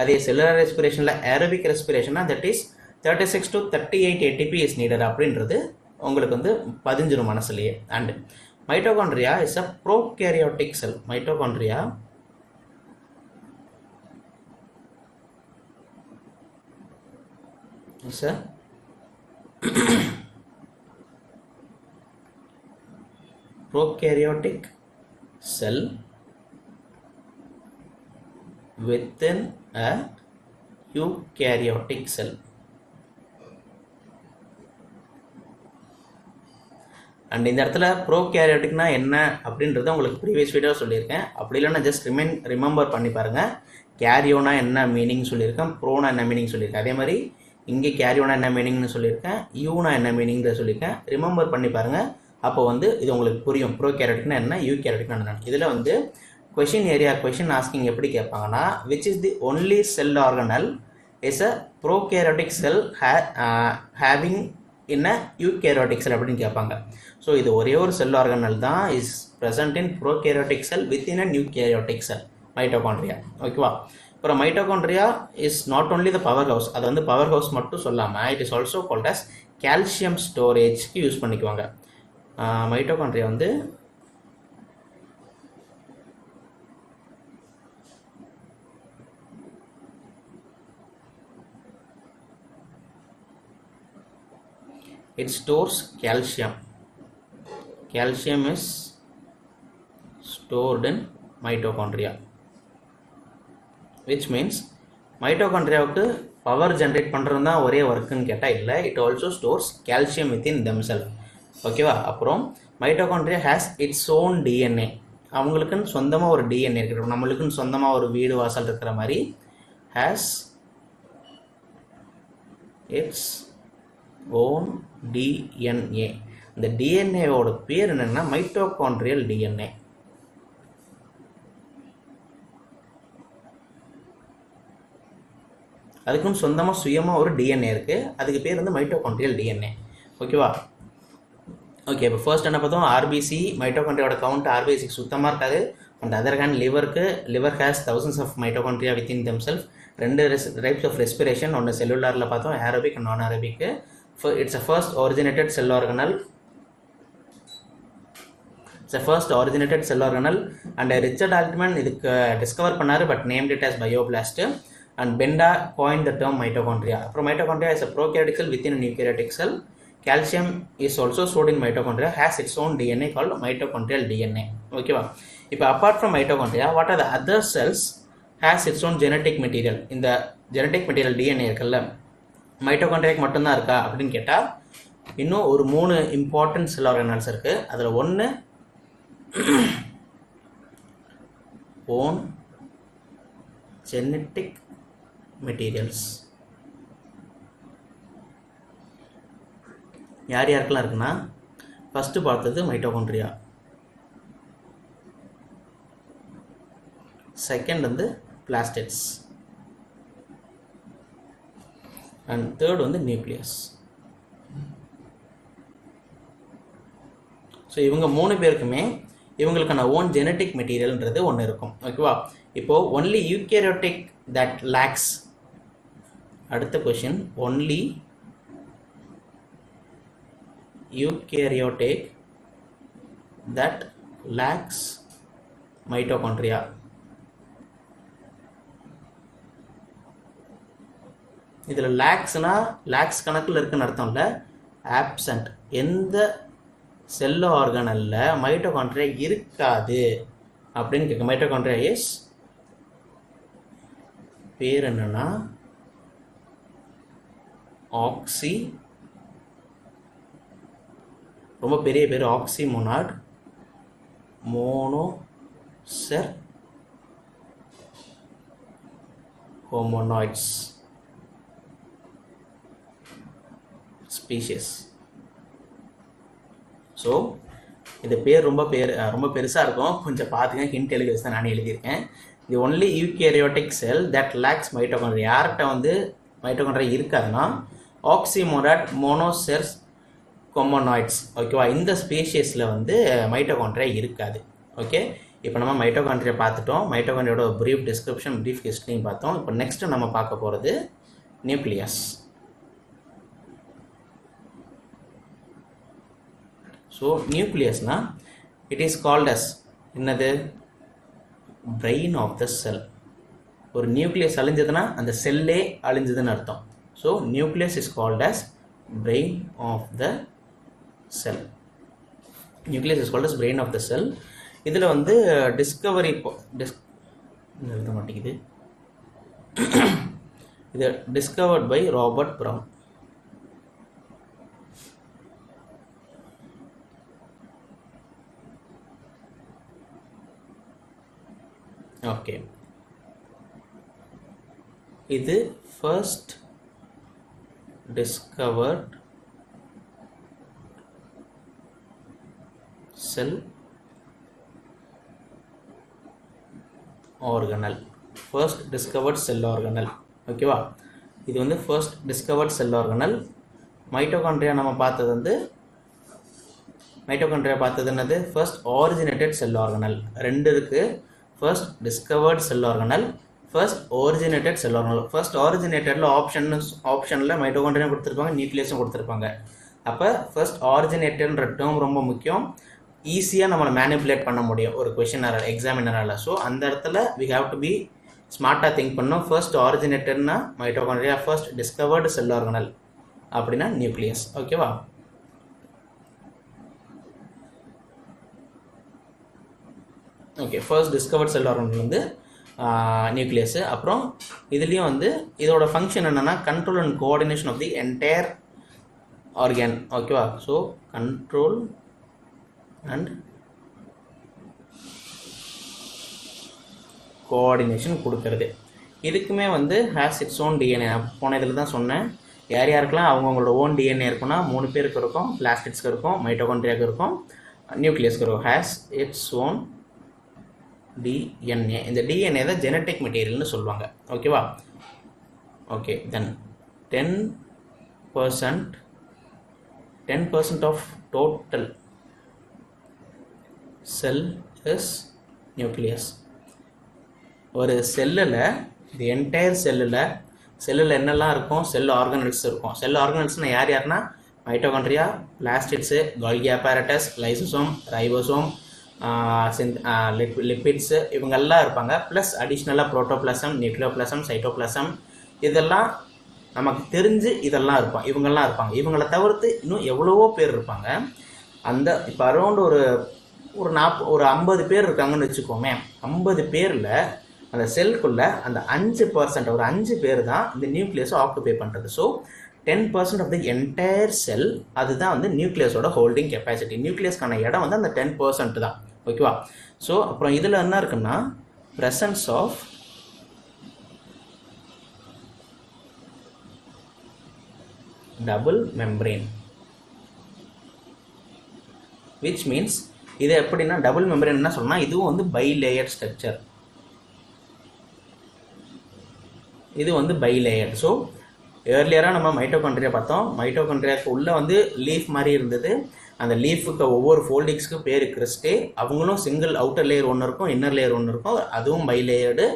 S1: அதே செல்லுலர் ரெஸ்பிரேஷனில் aerobic ரெஸ்பிரேஷனா that is 36 to 38 ATP is needed அப்படின்றது உங்களுக்கு வந்து பதிஞ்சிடும் மனசுலையே. And mitochondria is a prokaryotic cell. Mitochondria is a prokaryotic cell within a eukaryotic cell. And இந்த இடத்துல ப்ரோகேரியோட்டிக்னா என்ன அப்படின்றத உங்களுக்கு ப்ரீவியஸ் வீடியோ சொல்லியிருக்கேன். அப்படி இல்லைன்னா ஜஸ்ட் ரிமெம்பர் பண்ணி பாருங்கள். கேரியோனா என்ன மீனிங் சொல்லியிருக்கேன், ப்ரோனா என்ன மீனிங் சொல்லியிருக்கேன். அதே மாதிரி இங்கே கேரியோனா என்ன மீனிங்னு சொல்லியிருக்கேன், யூனா என்ன மீனிங்கிறத சொல்லியிருக்கேன். ரிமெம்பர் பண்ணி பாருங்கள். அப்போ வந்து இது உங்களுக்கு புரியும் ப்ரோகேரியோட்டிக்னா என்ன, யூகேரியோட்டிக்னா என்ன. இதில் வந்து கொஷின் ஆஸ்கிங் எப்படி கேட்பாங்கன்னா, which is the only cell organelle is a prokaryotic cell having in a eukaryotic cell அப்படின்னு கேட்பாங்க. ஸோ இது ஒரே ஒரு செல் ஆர்கனல் தான் is present in prokaryotic cell within a eukaryotic cell, mitochondria. ஓகேவா? அப்புறம் mitochondria is not only the powerhouse. அது வந்து பவர் ஹவுஸ் மட்டும் சொல்லாமல் it is also called as calcium ஸ்டோரேஜ்க்கு யூஸ் பண்ணிக்குவாங்க. மைட்டோகாண்ட்ரியா வந்து it stores calcium. Calcium is stored in mitochondria, which means மைட்டோகாண்ட்ரியாவுக்கு பவர் ஜென்ரேட் பண்ணுறது தான் ஒரே ஒர்க்குன்னு கேட்டால் இல்லை, it also stores calcium within themselves. ஓகேவா? அப்புறம் mitochondria has its own DNA. அவங்களுக்குன்னு சொந்தமாக ஒரு டிஎன்ஏ இருக்குது. நம்மளுக்குன்னு சொந்தமாக ஒரு வீடு வாசல் இருக்கிற மாதிரி ஹேஸ் இட்ஸ் ஓன் டிஎன்ஏ. இந்த டிஎன்ஏவோட பேர் என்னன்னா மைட்டோகாண்ட்ரியல் டிஎன்ஏ. அதுக்கும் சொந்தமாக சுயமாக ஒரு டிஎன்ஏ இருக்குது. அதுக்கு பேர் வந்து மைட்டோகாண்ட்ரியல் டிஎன்ஏ. ஓகேவா? ஓகே, இப்போ ஃபர்ஸ்ட் என்ன பார்த்தோம், ஆர்பிசி. மைட்டோகாண்ட்ரியாவோட கவுண்ட் ஆர்பிசிக்கு சுத்தமாக இருக்காது. And other hand liver has thousands of mitochondria within themself. ரெண்டு டைப்ஸ் ஆஃப் ரெஸ்பிரேஷன், ஒன்று செல்லுலாரில் பார்த்தோம், aerobic and non aerobic. It's a first originated cell organelle. It's a first originated cell organelle. And Richard Altmann இதுக்கு discover பண்ணார், but named it as bioblast. And Benda coined the term mitochondria. From mitochondria is a prokaryotic cell within a eukaryotic cell. Calcium is also stored in mitochondria, has its own DNA called mitochondrial DNA. Okay, wow. If apart from mitochondria, what are the other cells has its own genetic material? In the genetic material DNA இருக்குல்ல, மைட்டோகாண்ட்ரியாக்கு மட்டும்தான் இருக்கா அப்படின்னு கேட்டால் இன்னும் ஒரு 3 important செல் organelles இருக்குது. அதில் ஒன்று ஓன் ஜெனட்டிக் மெட்டீரியல்ஸ். யார் யாருக்கெல்லாம் இருக்குன்னா ஃபஸ்ட்டு பார்த்தது மைட்டோகாண்ட்ரியா, செகண்ட் வந்து பிளாஸ்டிட்ஸ், அண்ட் தேர்ட் வந்து நியூக்ளியஸ். ஸோ இவங்க 3 பேருக்குமே இவங்களுக்கான ஓன் ஜெனட்டிக் மெட்டீரியல்ன்றது ஒன்று இருக்கும். ஓகேவா? இப்போது ஒன்லி யூகேரியோட்டிக் தட் லேக்ஸ், அடுத்த question, only eukaryotic that lakhs mitochondria. இதில் லேக்ஸ்னா லேக்ஸ் கணக்கில் இருக்குன்னு அர்த்தம் இல்லை, ஆப்சண்ட். எந்த செல் ஆர்கனலில் மைட்டோகாண்ட்ரியா இருக்காது அப்படின்னு கேட்க. மைட்டோகாண்ட்ரியா இஸ் பேர் என்னன்னா ஆக்சி, ரொம்ப பெரிய பேர், ஆக்சி மோனாட் மோனோசெர் ஹோமோனாய்ட்ஸ் ஸ்பீஷிஸ். ஸோ இது பேர் ரொம்ப பெருசாக இருக்கும், கொஞ்சம் பார்த்துங்க. ஹிண்ட் எழுதி வச்சு தான் நானே எழுதியிருக்கேன். The only eukaryotic sell that lakhs mitochondria. யார்கிட்ட வந்து மைட்டோகாண்ட்ரியா இருக்காதுன்னா ஆக்சிமோனாட் மோனோசெர்ஸ் கொமோனாய்ட்ஸ். ஓகேவா? இந்த ஸ்பீஷிஸில் வந்து மைட்டோகாண்ட்ரியா இருக்காது. ஓகே, இப்போ நம்ம மைட்டோகாண்ட்ரியா பார்த்துட்டோம். மைட்டோகாண்ட்ரியோட ப்ரீஃப் டிஸ்கிரிப்ஷன், ப்ரீஃப் ஹிஸ்ட்ரியும் பார்த்தோம். இப்போ நெக்ஸ்ட்டு நம்ம பார்க்க போகிறது நியூக்ளியஸ். ஸோ நியூக்ளியஸ்னா இட் இஸ் கால்ட் அஸ் என்னது, பிரெயின் ஆஃப் த செல். ஒரு நியூக்ளியஸ் அழிஞ்சதுன்னா அந்த செல்லே அழிஞ்சதுன்னு அர்த்தம். So nucleus is called as brain of the cell. Nucleus is called as brain of the cell. இதில் வந்து டிஸ்கவரி எழுத மாட்டேங்குது, இது discovered by Robert Brown. Okay, இது first discovered cell organelle. First discovered cell organelle. ஓகேவா? இது வந்து first discovered cell organelle. Mitochondria நம்ம பார்த்தது வந்து என்னது, ஃபர்ஸ்ட் ஆரிஜினேட்டட் செல் ஆர்கனல். ரெண்டு இருக்குது, first discovered cell organelle, first originated cell organelle. First ஆரிஜினேட்டடில் ஆப்ஷனில் மைட்டோகாண்ட்ரியா கொடுத்துருப்பாங்க, நியூக்ளியஸும் கொடுத்துருப்பாங்க. அப்போ ஃபர்ஸ்ட் ஆரிஜினேட்டட்ன்ற டேர்ம் ரொம்ப முக்கியம். ஈஸியாக நம்மளை மேனிப்புலேட் பண்ண முடியும் ஒரு கொஷினரால், எக்ஸாமினரால். ஸோ அந்த இடத்துல வி ஹாவ் டு பி ஸ்மார்ட்டாக திங்க் பண்ணோம். ஃபர்ஸ்ட் ஆரிஜினேட்டட்னா mitochondria, first discovered cell organelle அப்படின்னா நியூக்ளியஸ். ஓகேவா? Okay, first discovered cell organelle வந்து நியூக்ளியஸ். அப்புறம் இதுலேயும் வந்து இதோட ஃபங்க்ஷன் என்னென்னா control and coordination of the entire organ. ஓகேவா? ஸோ கண்ட்ரோல் அண்ட் கோஆர்டினேஷன் கொடுக்கறது. இதுக்குமே வந்து ஹேஸ் இட்ஸ் ஓன் டிஎன்ஏ. போன இதில் தான் சொன்னேன், யார் யாருக்கெல்லாம் அவங்களோட ஓன் டிஎன்ஏ இருக்குன்னா 3 பேருக்கு இருக்கும். பிளாஸ்டிட்ஸ்க்கு இருக்கும், மைட்டோகாண்ட்ரியாவுக்கு இருக்கும், நியூக்ளியஸ்க்கு இருக்கும். Has its own DNA. இந்த டிஎன்ஏ தான் ஜெனட்டிக் மெட்டீரியல்னு சொல்லுவாங்க. ஓகேவா? Okay, then 10% of total cell is nucleus. ஒரு செல்லில், இது என்டையர் செல்லில் என்னெல்லாம் இருக்கும், செல் ஆர்கனல்ஸ் இருக்கும். செல் ஆர்கனல்ஸ்னால் யார்னா mitochondria, plastids, Golgi apparatus, lysosome, ribosome, lipids, இவங்கெல்லாம் இருப்பாங்க. ப்ளஸ் அடிஷ்னலாக புரோட்டோபிளாசம், நியூக்ளியோபிளாசம், சைட்டோபிளாசம், இதெல்லாம் நமக்கு தெரிஞ்சு இதெல்லாம் இருப்பாங்க, இவங்கெல்லாம் இருப்பாங்க. இவங்களை தவிர்த்து இன்னும் எவ்வளவோ பேர் இருப்பாங்க. அந்த இப்போ அரௌண்ட் ஒரு 50 பேர் இருக்காங்கன்னு வச்சுக்கோமே. 50 பேரில் அந்த செல்குள்ளே அந்த 5%, ஒரு 5 பேர் தான் இந்த நியூக்ளியஸை ஆக்குபை பண்ணுறது. ஸோ 10% ஆஃப் தி என்டையர் செல், அதுதான் வந்து நியூக்ளியஸோட ஹோல்டிங் கெப்பாசிட்டி. நியூக்ளியஸ்க்கான இடம் வந்து அந்த 10% தான். ஓகேவா? ஸோ அப்புறம் இதில் என்ன இருக்குன்னா presence of double membrane. Which means இது எப்படின்னா டபுள் மெம்பரேன் என்ன சொல்லலாம், இதுவும் வந்து பை லேயர் ஸ்ட்ரக்சர், இது வந்து பை லேயர். ஸோ ஏர்லியராக நம்ம மைட்டோகாண்ட்ரியா பார்த்தோம். மைட்டோகாண்ட்ரியாவுக்கு உள்ளே வந்து லீஃப் மாதிரி இருந்தது. அந்த லீஃபுக்கு ஒவ்வொரு ஃபோல்டிங்ஸ்க்கு பேர் கிறிஸ்டே. அவங்களும் சிங்கிள் அவுட்டர் லேயர் ஒன்று இருக்கும், இன்னர் லேயர் ஒன்று இருக்கும், அதுவும் பை லேயர்டு.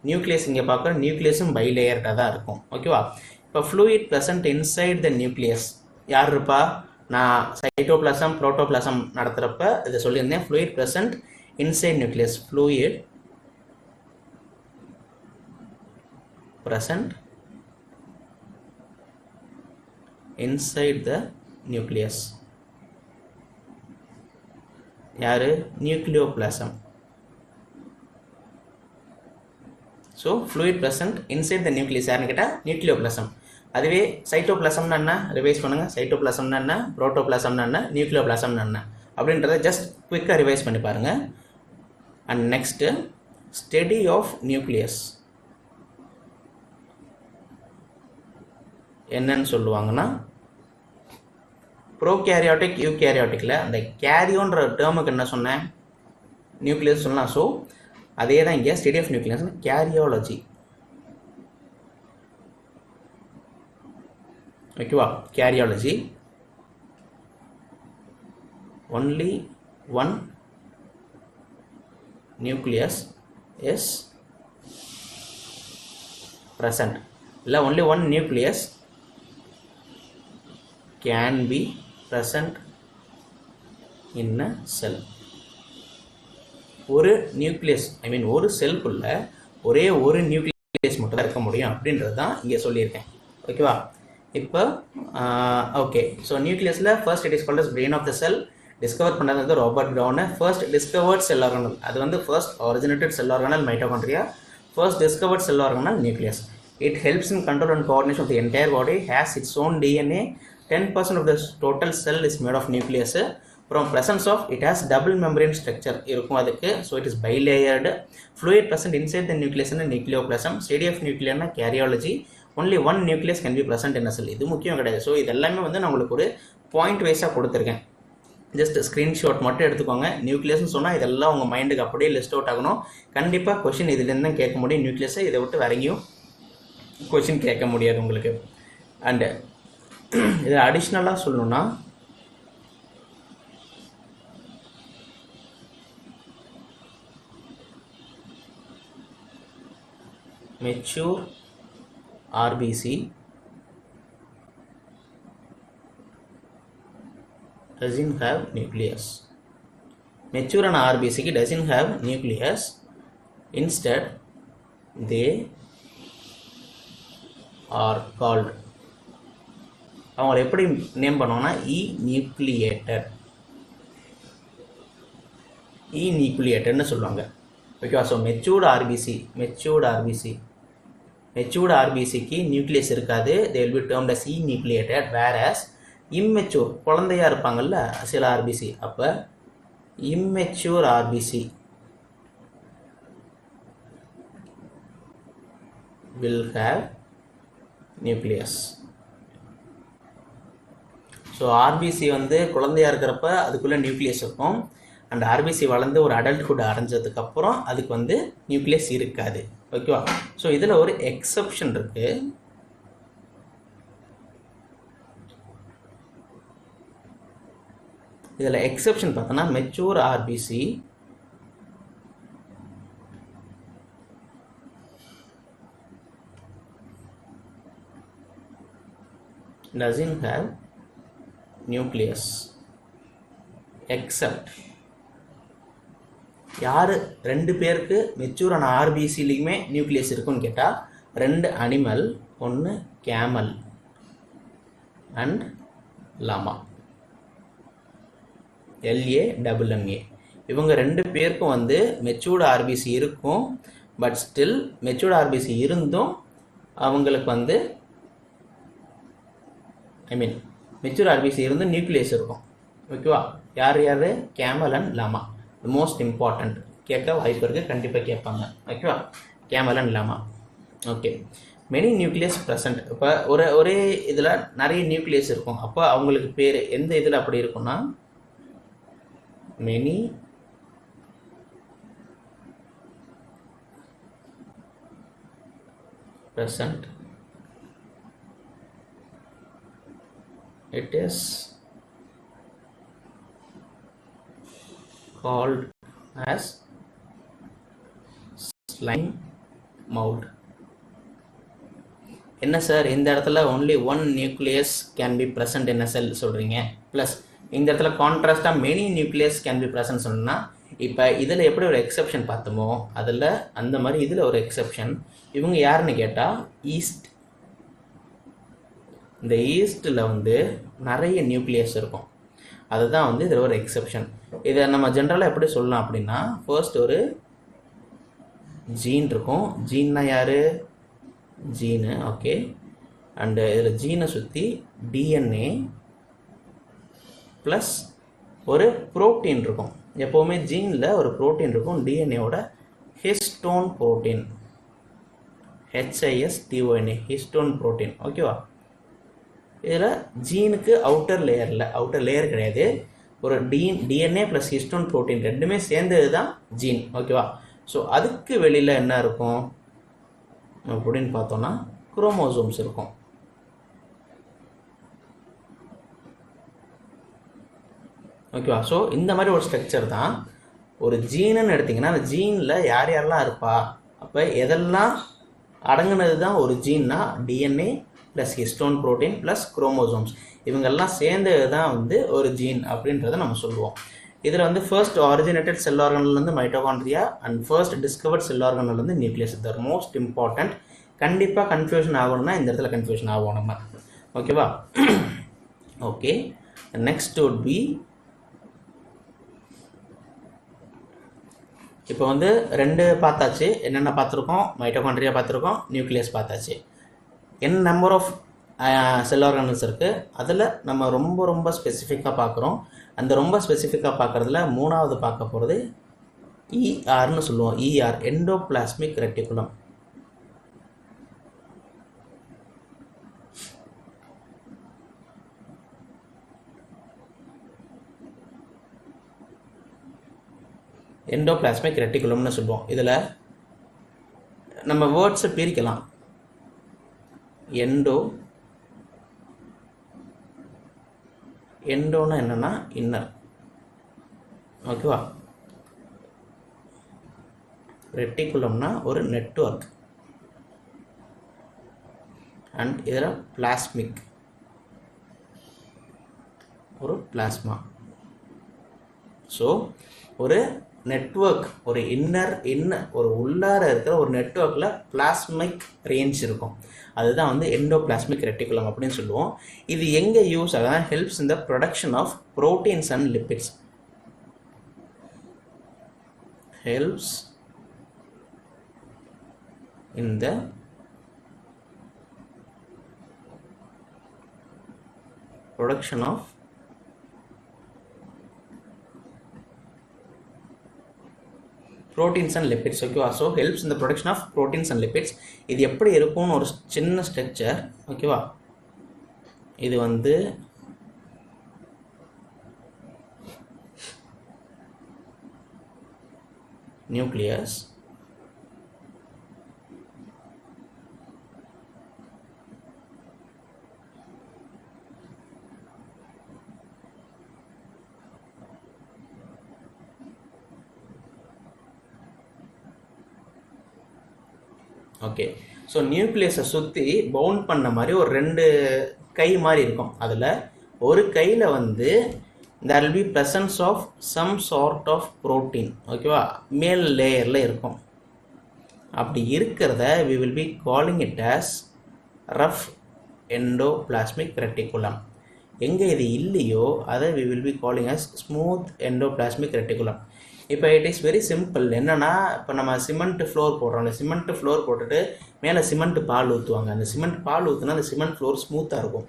S1: நியூக்ளியஸ் இங்கே பார்க்குற நியூக்ளியஸும் பை லேயர்டாக தான் இருக்கும். ஓகேவா? இப்போ fluid present inside the nucleus யார் இருப்பா? நான் சைட்டோபிளாசம் புரோட்டோபிளாசம் நடத்துகிறப்ப இதை சொல்லியிருந்தேன். Fluid present inside nucleus, fluid present inside the nucleus. யாரு? Nucleoplasm. So fluid present inside the nucleus யாருன்னு கேட்டால் நியூக்ளியோபிளாசம். அதுவே சைட்டோபிளாசம்னா என்ன? ரிவைஸ் பண்ணுங்கள். சைட்டோபிளாசம்னா என்ன, புரோட்டோபிளாசம்னா என்ன, நியூக்ளியோபிளாசம்னா என்ன அப்படின்றத ஜஸ்ட் குயிக்காக ரிவைஸ் பண்ணி பாருங்கள். And next study of nucleus என்னன்னு சொல்லுவாங்கன்னா, ப்ரோகேரியாட்டிக் யூகேரியாட்டிக்கில் அந்த கேரியோன்ற டேர்முக்கு என்ன சொன்னேன்? நியூக்ளியஸ் சொல்லலாம். ஸோ அதே தான் இங்கே ஸ்டடி ஆஃப் நியூக்ளியஸ் கேரியாலஜி. ஓகேவா? Karyology. Only one nucleus is present. இல்லை only one nucleus can be present in a cell. ஒரு நியூக்ளியஸ் ஒரு செல்குள்ள ஒரே ஒரு நியூக்ளியஸ் மட்டும் தான் இருக்க முடியும் அப்படின்றது தான் இங்கே சொல்லியிருக்கேன். ஓகேவா? இப்போ ஓகே. ஸோ நியூக்ளியஸில் first it is called as brain of the cell. Discover பண்ணது வந்து Robert Brown. First discovered cell organelle, அது வந்து first originated cell organelle mitochondria. First discovered cell organelle nucleus. It helps in control and coordination of the entire body, has its own DNA. 10% of the total cell is made of nucleus. From presence of it has double membrane structure இருக்கும் அதுக்கு. So it is bilayered. Fluid present inside the nucleus and nucleoplasm. Study of nuclear na cardiology. Only one nucleus can be present in a cell. இது முக்கியம் கிடையாது. So இதெல்லாமே வந்து நான் உங்களுக்கு ஒரு பாயிண்ட் வைஸாக கொடுத்துருக்கேன். ஜஸ்ட் ஸ்க்ரீன்ஷாட் மட்டும் எடுத்துக்கோங்க. நியூக்ளியஸ்னு சொன்னால் இதெல்லாம் உங்கள் மைண்டுக்கு அப்படியே லிஸ்ட் அவுட் ஆகணும். கண்டிப்பாக கொஷின் இதுலேருந்து தான் கேட்க முடியும். நியூக்ளியஸை இதை விட்டு வேற எங்கேயும் கொஷின் கேட்க முடியாது உங்களுக்கு. அண்டு இதில் அடிஷ்னலாக சொல்லணும்னா mature RBC doesn't have nucleus. Mature and RBC doesn't have nucleus. Instead, they are called, அவங்களை எப்படி நேம் பண்ணுவாங்கன்னா நியூக்ளியேட்டட், நியூக்ளியேட்டட்னு சொல்லுவாங்க. ஓகேவா? ஸோ மெச்சூர்டு ஆர்பிசிக்கு நியூக்ளியஸ் இருக்காது. they will be termed as nucleated. whereas immature குழந்தையாக இருப்பாங்கள்ல சில ஆர்பிசி, அப்போ immature RBC will have nucleus. So RBC வந்து குழந்தையாக இருக்கிறப்ப அதுக்குள்ளே நியூக்ளியஸ் இருக்கும். அண்ட் ஆர்பிசி வளர்ந்து ஒரு அடல்ட்ஹுட் அடைஞ்சதுக்கப்புறம் அதுக்கு வந்து நியூக்ளியஸ் இருக்காது. ஓகேவா? ஸோ இதில் ஒரு எக்ஸப்ஷன் இருக்குது. இதில் எக்ஸப்ஷன் பார்த்தோன்னா mature RBC doesn't have nucleus except யார் ரெண்டு பேருக்கு மெச்சூரான ஆர்பிசிலையுமே நியூக்ளியஸ் இருக்குன்னு கேட்டால் ரெண்டு அனிமல், ஒன்று கேமல் அண்ட் லாமா, LAMMA. இவங்க ரெண்டு பேருக்கும் வந்து மெச்சூர்டு ஆர்பிசி இருக்கும். பட் ஸ்டில் மெச்சூர்டு ஆர்பிசி இருந்தும் அவங்களுக்கு வந்து மெச்சூர் ஆர்பிசி இருந்து நியூக்ளியஸ் இருக்கும். ஓகேவா? யார் camel and Lama. Most important, கேட்க வாய்ப்பு இருக்குது, கண்டிப்பாக கேட்பாங்க. ஓகேவா? Camel and Lama. Okay. Many nucleus present. இப்போ ஒரே இதில் நிறைய நியூக்ளியஸ் இருக்கும். அப்போ அவங்களுக்கு பேர் எந்த இதில் அப்படி இருக்குன்னா many present, it is called as slime mold. என்ன சார் இந்த இடத்துல only one nucleus can be present in a cell சொல்கிறீங்க, ப்ளஸ் இந்த இடத்துல கான்ட்ராஸ்டாக many nucleus can be present சொன்னா, இப்போ இதில் எப்படி ஒரு எக்ஸெப்ஷன் பார்த்தோமோ அதில் அந்த மாதிரி இதில் ஒரு எக்ஸெப்ஷன். இவங்க யாருன்னு கேட்டால் ஈஸ்ட். இந்த ஈஸ்ட்டில் வந்து நிறைய நியூக்ளியஸ் இருக்கும், அதுதான் வந்து இதில் ஒரு எக்ஸெப்ஷன். இதை நம்ம ஜென்ரலாக எப்படி சொல்லலாம் அப்படின்னா, ஃபர்ஸ்ட் ஒரு ஜீன் இருக்கும். ஜீன்னா யார்? ஜீனு. ஓகே. அண்டு இதில் ஜீனை சுற்றி டிஎன்ஏ ப்ளஸ் ஒரு ப்ரோட்டீன் இருக்கும். எப்போவுமே ஜீனில் ஒரு ப்ரோட்டீன் இருக்கும், டிஎன்ஏவோட histone protein, HISTONA, histone protein. ஓகேவா? இதில் ஜீனுக்கு அவுட்டர் லேயர் கிடையாது. ஒரு டிஎன்ஏ ப்ளஸ் ஹிஸ்டோன் ப்ரோட்டீன் ரெண்டுமே சேர்ந்தது தான் ஜீன். ஓகேவா? ஸோ அதுக்கு வெளியில் என்ன இருக்கும் அப்படின்னு பார்த்தோன்னா குரோமோசோம்ஸ் இருக்கும். ஓகேவா? ஸோ இந்த மாதிரி ஒரு ஸ்ட்ரக்சர் தான் ஒரு ஜீனுன்னு எடுத்திங்கன்னா, அந்த ஜீனில் யார் யாரெல்லாம் இருப்பா, அப்போ எதெல்லாம் அடங்குனது தான் ஒரு ஜீன்னா DNA plus histone protein plus chromosomes, இவங்கெல்லாம் சேர்ந்தது தான் வந்து ஒரு ஜீன் அப்படின்றத நம்ம சொல்லுவோம். இதில் வந்து ஃபர்ஸ்ட் ஆரிஜினேட்டட் செல் ஆர்கனல்லேருந்து mitochondria and first discovered cell ஆர்கனல்லேருந்து நியூக்ளியஸ். They're most important. கண்டிப்பாக கன்ஃபியூஷன் ஆகணும்னா இந்த இடத்துல கன்ஃபியூஷன் ஆகும் நம்ம. ஓகேவா? ஓகே. நெக்ஸ்ட் would be, இப்போ வந்து ரெண்டு பார்த்தாச்சு. என்னென்ன பார்த்துருக்கோம்? மைட்டோகாண்ட்ரியா பார்த்துருக்கோம், நியூக்ளியஸ் பார்த்தாச்சு. என்ன நம்பர் ஆஃப் செல் ஆர்கனல்ஸ் இருக்குது, அதில் நம்ம ரொம்ப ஸ்பெசிஃபிக்காக பார்க்குறோம். அந்த ரொம்ப ஸ்பெசிஃபிக்காக பார்க்குறதுல மூணாவது பார்க்க போகிறது ERன்னு சொல்லுவோம். ER, endoplasmic reticulum. எண்டோபிளாஸ்மிக் ரெட்டிகுலம்னு சொல்லுவோம். இதில் நம்ம வேர்ட்ஸை பிரிக்கலாம். எண்டோன்னா என்னென்னா இன்னர். ஓகேவா? ரெட்டிகுலம்னா ஒரு நெட்வொர்க். அண்ட் இதில் பிளாஸ்மிக், ஒரு பிளாஸ்மா. ஸோ ஒரு நெட்வொர்க், ஒரு ஒரு உள்ளார இருக்கிற ஒரு நெட்வொர்க்கில் பிளாஸ்மிக் ரேஞ்ச் இருக்கும். அதுதான் வந்து எண்டோபிளாஸ்மிக் ரெட்டிகுலம் அப்படின்னு சொல்லுவோம். இது எங்கே யூஸ் ஆகுதுன்னா, helps in the production of proteins and lipids. Helps in the production of proteins and lipids. ஓகேவா? ஸோ ஹெல்ப்ஸ் இந்த production of proteins and lipids. இது எப்படி இருக்கும்னு ஒரு சின்ன ஸ்ட்ரக்சர். ஓகேவா? இது வந்து நியூக்ளியஸ், ஓகே. ஸோ நியூக்ளியஸை சுற்றி பவுண்ட் பண்ண மாதிரி ஒரு ரெண்டு கை மாதிரி இருக்கும். அதில் ஒரு கையில் வந்து there will be presence of some sort of protein. ஓகேவா? மேல் லேயரில் இருக்கும். அப்படி இருக்கிறத we will be calling it as rough endoplasmic reticulum. எங்கே இது இல்லையோ அதை we will be calling as smooth endoplasmic reticulum. இப்போ இட் இஸ் வெரி சிம்பிள். என்னென்னா, இப்போ நம்ம சிமெண்ட் ஃப்ளோர் போடுறோம். அந்த சிமெண்ட் ஃப்ளோர் போட்டுட்டு மேலே சிமெண்ட் பால் ஊற்றுவாங்க. அந்த சிமெண்ட் பால் ஊற்றுனா அந்த சிமெண்ட் ஃப்ளோர் ஸ்மூத்தாக இருக்கும்.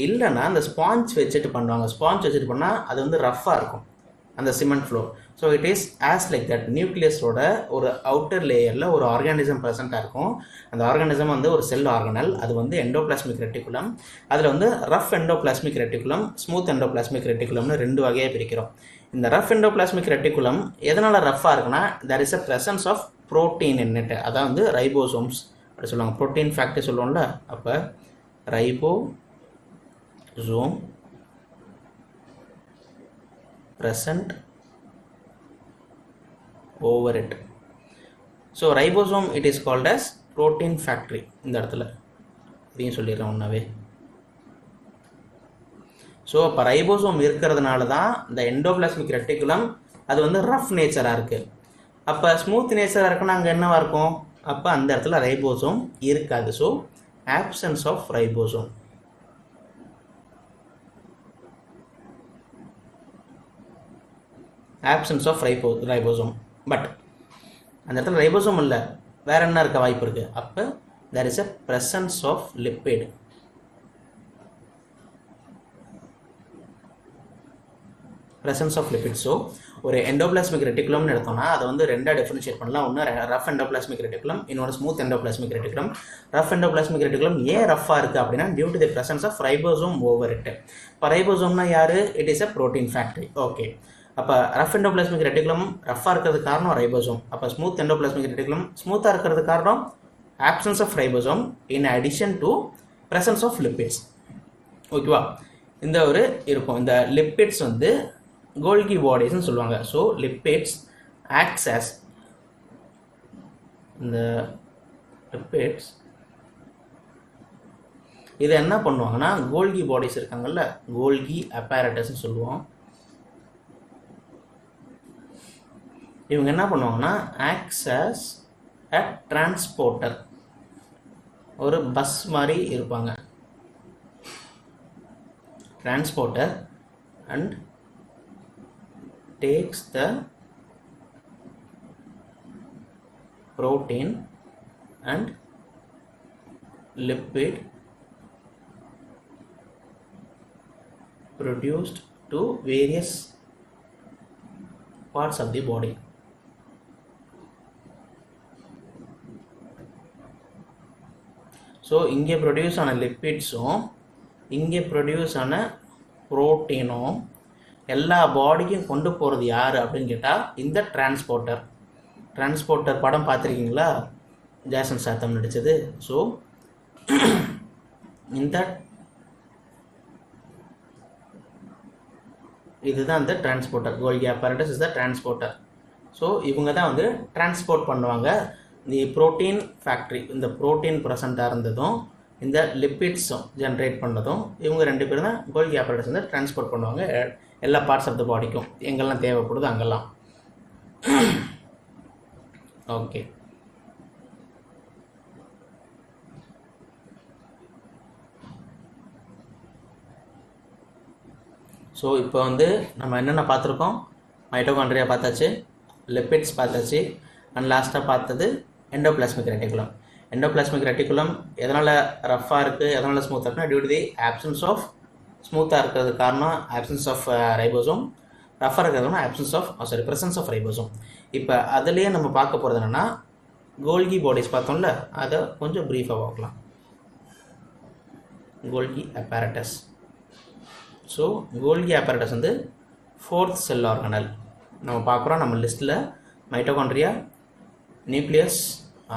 S1: இல்லைன்னா அந்த ஸ்பாஞ்ச் வச்சுட்டு பண்ணுவாங்க. ஸ்பாஞ்ச் வச்சுட்டு பண்ணால் அது வந்து ரஃப்பாக இருக்கும் அந்த cement floor. So it is as like that. நியூக்ளியஸோட ஒரு அவுட்டர் லேயரில் ஒரு ஆர்கானிசம் ப்ரெசென்ட்டாக இருக்கும். அந்த ஆர்கானிசம் வந்து ஒரு செல் ஆர்கனல். அது வந்து எண்டோபிளாஸ்மிக் ரெட்டிகுலம். அதில் வந்து rough endoplasmic reticulum, smooth endoplasmic ரெட்டிகுலம்னு ரெண்டு வகையாக பிரிக்கிறோம். இந்த ரஃப் எண்டோபிளாஸ்மிக் ரெட்டிகுலம் எதனால் ரஃப்பாக இருக்குன்னா there is a presence of protein in it. அதான் வந்து ரைபோசோம்ஸ் அப்படி சொல்லுவாங்க, ப்ரோட்டீன் ஃபேக்டரி சொல்லுவோம்ல. அப்போ ribosome present over it. So ribosome it is called as protein factory. இந்த இடத்துல இதையும் சொல்லிடுறேன் ஒன்றாவே. ஸோ அப்போ ரைபோசோம் இருக்கிறதுனால தான் இந்த எண்டோபிளாஸ்மிக் ரெட்டிகுலம் அது வந்து ரஃப் நேச்சராக இருக்குது. அப்போ ஸ்மூத் நேச்சராக இருக்குன்னா அங்கே என்னவா இருக்கும்? அப்போ அந்த இடத்துல ரைபோசோம் இருக்காது. So absence of ribosome. Absence of ribosome. But அந்த இடத்துல ரைபோசோம் இல்லை, வேற என்ன இருக்க வாய்ப்பு இருக்குது? அப்போ there is a presence of lipid. presence of lipid. So ஒரு எண்டோபிளாஸ்மிக் ரெட்டிகுலம்னு எடுத்தோம்னா அதை வந்து ரெண்டாக டிஃபரன்ஷியேட் பண்ணலாம். ஒன்று ரஃப் எண்டோபிளாஸ்மிக் ரெட்டிகுலம், இன்னொரு smooth endoplasmic reticulum. Rough endoplasmic reticulum ஏன் ரஃபாக இருக்குது அப்படின்னா due to the presence of ribosome over it. இப்போ ரைபோசோம்னா யார்? It is a protein factory. Okay, அப்போ ரஃப் எண்டோபிளாஸ்மிக் ரெட்டிகுலம் ரஃபாக இருக்கிறது காரணம் ரைபோசோம். அப்போ ஸ்மூத் எண்டோபிளாஸ்மிக் ரெட்டிகுலம் ஸ்மூத்தாக இருக்கிறது காரணம் absence of ribosome in addition to presence of lipids. ஓகேவா? இந்த ஒரு இருக்கும். இந்த லிப்பிட்ஸ் வந்து கோல்கி பாடிஸ்ன்னு சொல்லுவாங்க. ஸோ லிப்பிட்ஸ் ஆக்ட்ஸ் ஆஸ் இந்த லிப்பிட்ஸ் இதை என்ன பண்ணுவாங்கன்னா கோல்கி பாடிஸ் இருக்காங்கல்ல, கோல்கி அப்பேரட்டஸ்ன்னு சொல்லுவோம். இவங்க என்ன பண்ணுவாங்கன்னா ஆக்ட்ஸ் ஆஸ் அ டிரான்ஸ்போர்ட்டர், ஒரு பஸ் மாதிரி இருப்பாங்க, transporter, and takes the protein and lipid produced to various parts of the body. So இங்கே ப்ரொடியூஸ் ஆன லிப்பிட்ஸும் இங்கே ப்ரொடியூஸ் ஆன ப்ரோட்டீனும் எல்லா பாடிக்கும் கொண்டு போகிறது யார் அப்படின்னு கேட்டால் இந்த டிரான்ஸ்போர்ட்டர். டிரான்ஸ்போர்ட்டர் படம் பார்த்துருக்கீங்களா? ஜேசன் ஸ்டாத்தம் நடித்தது. ஸோ இந்த இதுதான் அந்த transporter. கோல்கி apparatus is the transporter. So இவங்க தான் வந்து டிரான்ஸ்போர்ட் பண்ணுவாங்க. தி ப்ரோட்டீன் ஃபேக்ட்ரி, இந்த ப்ரோட்டீன் ப்ரெசண்ட்டாக இருந்ததும் இந்த லிப்பிட்ஸும் ஜென்ரேட் பண்ணதும் இவங்க ரெண்டு பேரும் தான் கோல்கி apparatus வந்து டிரான்ஸ்போர்ட் பண்ணுவாங்க எல்லா பார்ட்ஸ் ஆஃப் த பாடிக்கும், எங்கெல்லாம் தேவைப்படுதோ அங்கெல்லாம். ஓகே, ஸோ இப்போ வந்து நம்ம என்னென்ன பார்த்துருக்கோம்? மைட்டோகாண்ட்ரியா பார்த்தாச்சு, லிப்பிட்ஸ் பார்த்தாச்சு, அண்ட் லாஸ்ட்டாக பார்த்தது எண்டோபிளாஸ்மிக் ரெட்டிகுலம். எண்டோபிளாஸ்மிக் ரெட்டிகுலம் எதனால் ரஃப்பாக இருக்குது, எதனால் ஸ்மூத்தாக இருக்குன்னா due to the absence of, ஸ்மூத்தாக இருக்கிறது காரணம் ஆப்சன்ஸ் ஆஃப் ரைபோசோம், ரஃபாக இருக்கிறதுனா absence of presence of ribosome. இப்போ அதுலேயே நம்ம பார்க்க போகிறது என்னென்னா கோல்கி பாடிஸ் பார்த்தோம்ல, அதை கொஞ்சம் ப்ரீஃபாக பார்க்கலாம். கோல்கி apparatus. ஸோ கோல்கி apparatus வந்து 4th செல் ஆர்கனல் நம்ம பார்க்குறோம். நம்ம லிஸ்ட்டில் மைட்டோகாண்ட்ரியா, நியூக்ளியஸ்,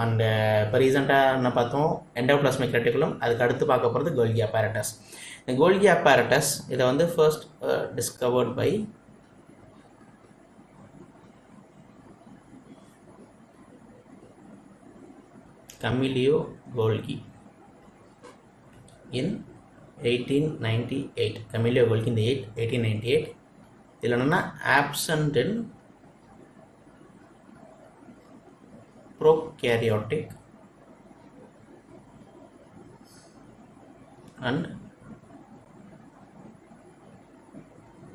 S1: அண்ட் இப்போ ரீசெண்டாக என்ன பார்த்தோம் எண்டோபிளாஸ்மிக் ரெட்டிகுலம். அதுக்கு அடுத்து பார்க்க போகிறது கோல்கி apparatus. இந்த கோல்கி apparatus இதை வந்து first discovered by Camillo Golgi in 1898. Camillo Golgi in the 1898. இதில் என்னென்னா absent in prokaryotic and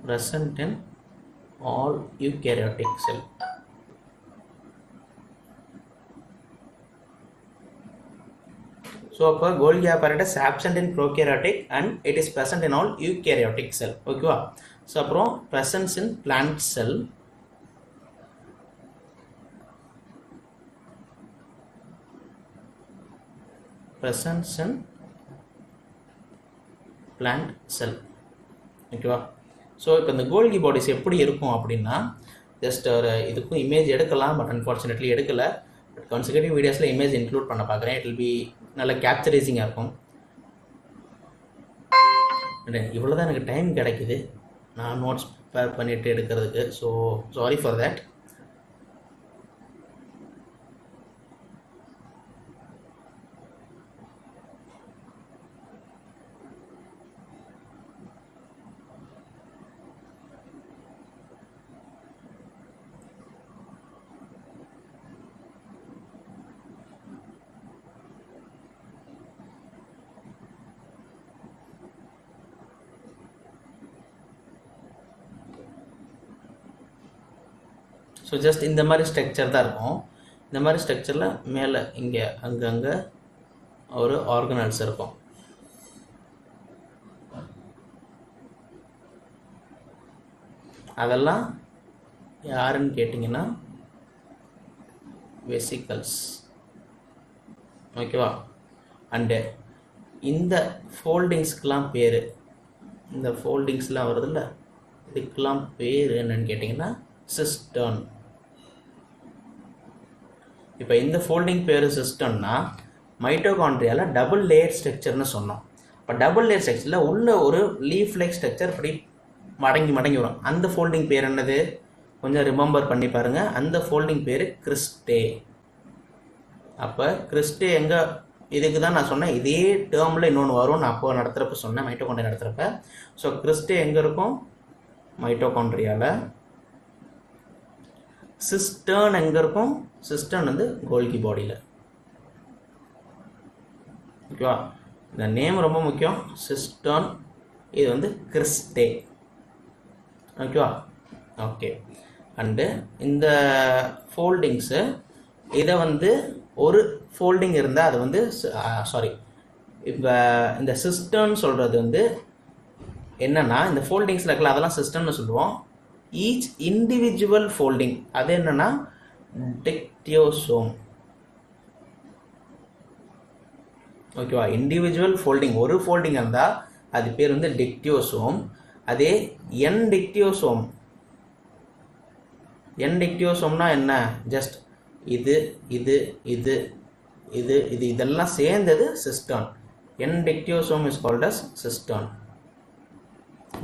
S1: present in all eukaryotic cell. So அப்போ கோல்கி apparatus absent in prokaryotic and it is present in all eukaryotic cell. ஓகேவா? So அப்புறம் presence in plant cell, presence in plant cell. ஓகேவா? So இப்போ இந்த கோல்கி bodies எப்படி இருக்கும் அப்படின்னா just ஒரு இதுக்கும் இமேஜ் எடுக்கலாம், பட் அன்ஃபார்ச்சுனேட்லி எடுக்கலை. பட் கான்செக்யூட்டிவ் வீடியோஸில் இமேஜ் இன்க்ளூட் பண்ண பார்க்குறேன். இட் வில் பி நல்ல கேப்சரைசிங்காக இருக்கும். இவ்வளோ தான் எனக்கு டைம் கிடைக்குது நான் நோட்ஸ் ப்ரிப்பேர் பண்ணிவிட்டு எடுக்கிறதுக்கு. So sorry for that. So just இந்த மாதிரி ஸ்ட்ரக்சர் தான் இருக்கும். இந்த மாதிரி ஸ்ட்ரக்சரில் மேலே இங்கே அங்கங்கே ஒரு ஆர்கனல்ஸ் இருக்கும். அதெல்லாம் யாருன்னு கேட்டிங்கன்னா வெசிக்கல்ஸ். ஓகேவா? அண்டு இந்த ஃபோல்டிங்ஸ்க்கெலாம் பேர், இந்த ஃபோல்டிங்ஸ்லாம் வருதுல்ல, இதுக்கெலாம் பேர் என்னன்னு கேட்டிங்கன்னா சிஸ்டர்ன். இப்போ இந்த ஃபோல்டிங் பேர் சிஸ்டம்னா மைட்டோகாண்ட்ரியாவில் டபுள் லேயர் ஸ்ட்ரக்சர்னு சொன்னோம். இப்போ டபுள் லேயர் ஸ்ட்ரக்சரில் உள்ள ஒரு லீஃப் லைக் ஸ்ட்ரக்சர் இப்படி மடங்கி வரும். அந்த ஃபோல்டிங் பேர் என்னது? கொஞ்சம் ரிமெம்பர் பண்ணி பாருங்கள். அந்த ஃபோல்டிங் பேர் கிறிஸ்டே. அப்போ கிறிஸ்டே எங்கே, இதுக்கு தான் நான் சொன்னேன் இதே டேர்மில் இன்னொன்று வரும், நான் அப்போ நடத்துகிறப்ப சொன்னேன், மைட்டோகாண்ட்ரியா நடத்துகிறப்ப. ஸோ கிறிஸ்டே எங்கே இருக்கும்? மைட்டோகாண்ட்ரியாவில். சிஸ்டர்ன் எங்கே இருக்கும்? சிஸ்டர்ன் வந்து கோல்கி பாடியில். ஓகேவா? இந்த நேம் ரொம்ப முக்கியம். சிஸ்டர்ன், இது வந்து கிறிஸ்டே. ஓகேவா? ஓகே. அண்டு இந்த ஃபோல்டிங்ஸு, இதை வந்து ஒரு ஃபோல்டிங் இருந்தால் அது வந்து சாரி, இப்போ இந்த சிஸ்டர்ன் சொல்கிறது வந்து என்னென்னா, இந்த ஃபோல்டிங்ஸில் இருக்கலாம் அதெல்லாம் சிஸ்டம்னு சொல்லுவோம். ஈச் இண்டிவிஜுவல் ஃபோல்டிங் அது என்னன்னா டிக்டியோசோம். ஓகேவா? இண்டிவிஜுவல் ஃபோல்டிங் ஒரு ஃபோல்டிங் இருந்தால் அது பேர் வந்து டிக்டியோசோம். அதே என் டிக்டியோசோம், என் டிக்டியோசோம்னா என்ன? ஜஸ்ட் இது இது இது இது இது இதெல்லாம் சேர்ந்தது cistern. And dictyosome is called as cistern.